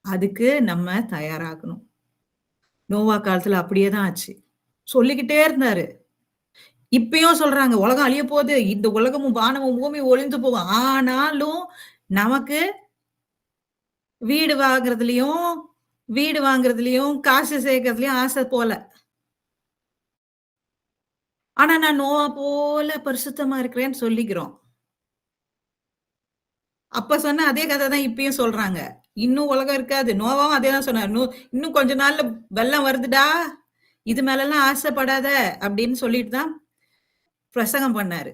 அதுக்கு நம்ம தயாராகணும். நோவா காலத்துல அப்படியேதான் ஆச்சு. சொல்லிக்கிட்டே இருந்தாரு. இப்பயும் சொல்றாங்க உலகம் அழிய போகுது, இந்த உலகமும் வானமும் பூமி ஒளிந்து போகும். ஆனாலும் நமக்கு வீடு வாங்குறதுலயும் காசு சேர்க்கறதுலயும் ஆசை போல. ஆனா நான் நோவா போல பரிசுத்தமா இருக்கிறேன்னு சொல்லிக்கிறோம். அப்ப சொன்ன அதே கதை தான் இப்பயும் சொல்றாங்க. இன்னும் உலகம் இருக்காது. நோவாவும் அதே தான் சொன்னார். இன்னும் கொஞ்ச நாள்ல வெள்ளம் வருதுடா. இது மேலலாம் ஆசைப்படாத அப்படின்னு சொல்லிட்டு தான் பிரசங்கம் பண்ணாரு.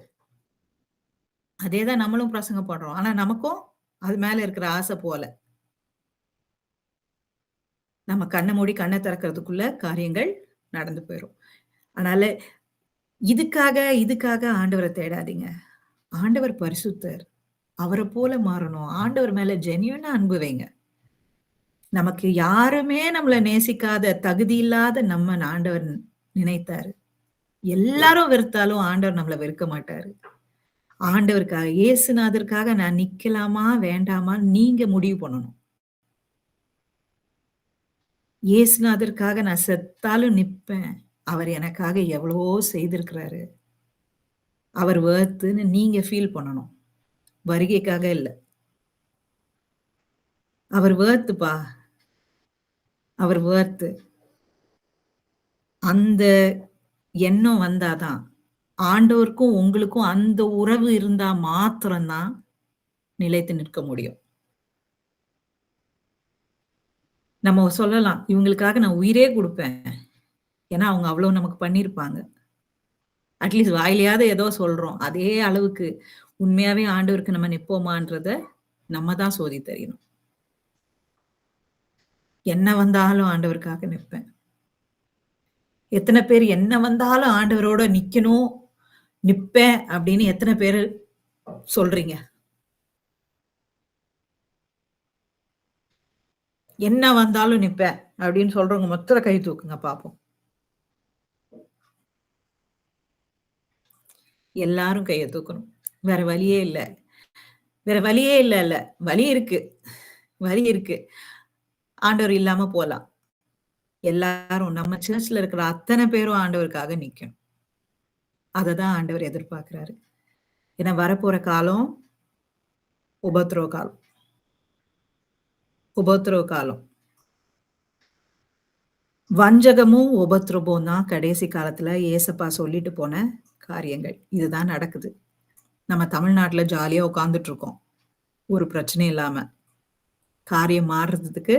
அதே தான் நம்மளும் பிரசங்கம் பண்றோம். ஆனா நமக்கும் அது மேல இருக்கிற ஆசை போல. நம்ம கண்ண மூடி கண்ண திறக்கிறதுக்குள்ள காரியங்கள் நடந்து போயிரும். அதனால இதுக்காக ஆண்டவர தேடாதீங்க. ஆண்டவர் பரிசுத்தர். அவர போல மாறணும். ஆண்டவர் மேல ஜென்யூனா அன்பு வைங்க. நமக்கு யாருமே நம்மள நேசிக்காத, தகுதி இல்லாத நம்ம ஆண்டவர் நினைத்தாரு. எல்லாரும் வெறுத்தாலும் ஆண்டவர் நம்மள வெறுக்க மாட்டாரு. ஆண்டவருக்காக, இயேசுநாதருக்காக நான் நிக்கலாமா? வேண்டாமா? நீங்க முடிவு பண்ணணும். இயேசுநாதருக்காக நான் செத்தாலும் நிப்பேன். அவர் எனக்காக எவ்வளவோ செய்திருக்கிறாரு. அவர் வொர்த்துன்னு நீங்க ஃபீல் பண்ணணும். வருகைக்காக இல்ல. அவர் வொர்த்துப்பா. அவர் வொர்த்து. அந்த எண்ணம் வந்தாதான், ஆண்டவருக்கும் உங்களுக்கும் அந்த உறவு இருந்தா மாத்திரம் தான் நிலைத்து நிற்க முடியும். நம்ம சொல்லலாம், இவங்களுக்காக நான் உயிரே குடுப்பேன். ஏன்னா, அவங்க அவ்வளவு நமக்கு பண்ணியிருப்பாங்க. அட்லீஸ்ட் வாயிலயாவது ஏதோ சொல்றோம். அதே அளவுக்கு உண்மையாவே ஆண்டவருக்கு நம்ம நிப்போமான்றத நம்ம தான் சோதித்தறியணும். என்ன வந்தாலும் ஆண்டவருக்காக நிப்பேன். எத்தனை பேர் என்ன வந்தாலும் ஆண்டவரோட நிக்கணும், நிப்பேன் அப்படின்னு எத்தனை பேரு சொல்றீங்க? என்ன வந்தாலும் நிப்பேன் அப்படின்னு சொல்றவங்க மொத்தம் கை தூக்குங்க பாப்போம். எல்லாரும் கைய தூக்கணும். வேற வழியே இல்ல. வேற வழியே இல்ல. வழி இருக்கு. வழி இருக்கு. ஆண்டவர் இல்லாம போலாம். எல்லாரும் நம்ம சர்ச்ல இருக்கிற அத்தனை பேரும் ஆண்டவருக்காக நிக்கணும். அததான் ஆண்டவர் எதிர்பார்க்கிறாரு. ஏன்னா வரப்போற காலம் உபத்திரவ காலம். உபத்திரவ காலம். வஞ்சகமும் உபத்திரவமும் தான் கடைசி காலத்துல ஏசப்பா சொல்லிட்டு போன காரியங்கள். இதுதான் நடக்குது. நம்ம தமிழ்நாட்டுல ஜாலியா உட்கார்ந்துட்டு இருக்கோம். ஒரு பிரச்சனையும் இல்லாம. காரியம் மாறுறதுக்கு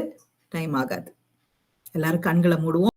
டைம் ஆகாது. எல்லாரும் கண்களை மூடுவோம்.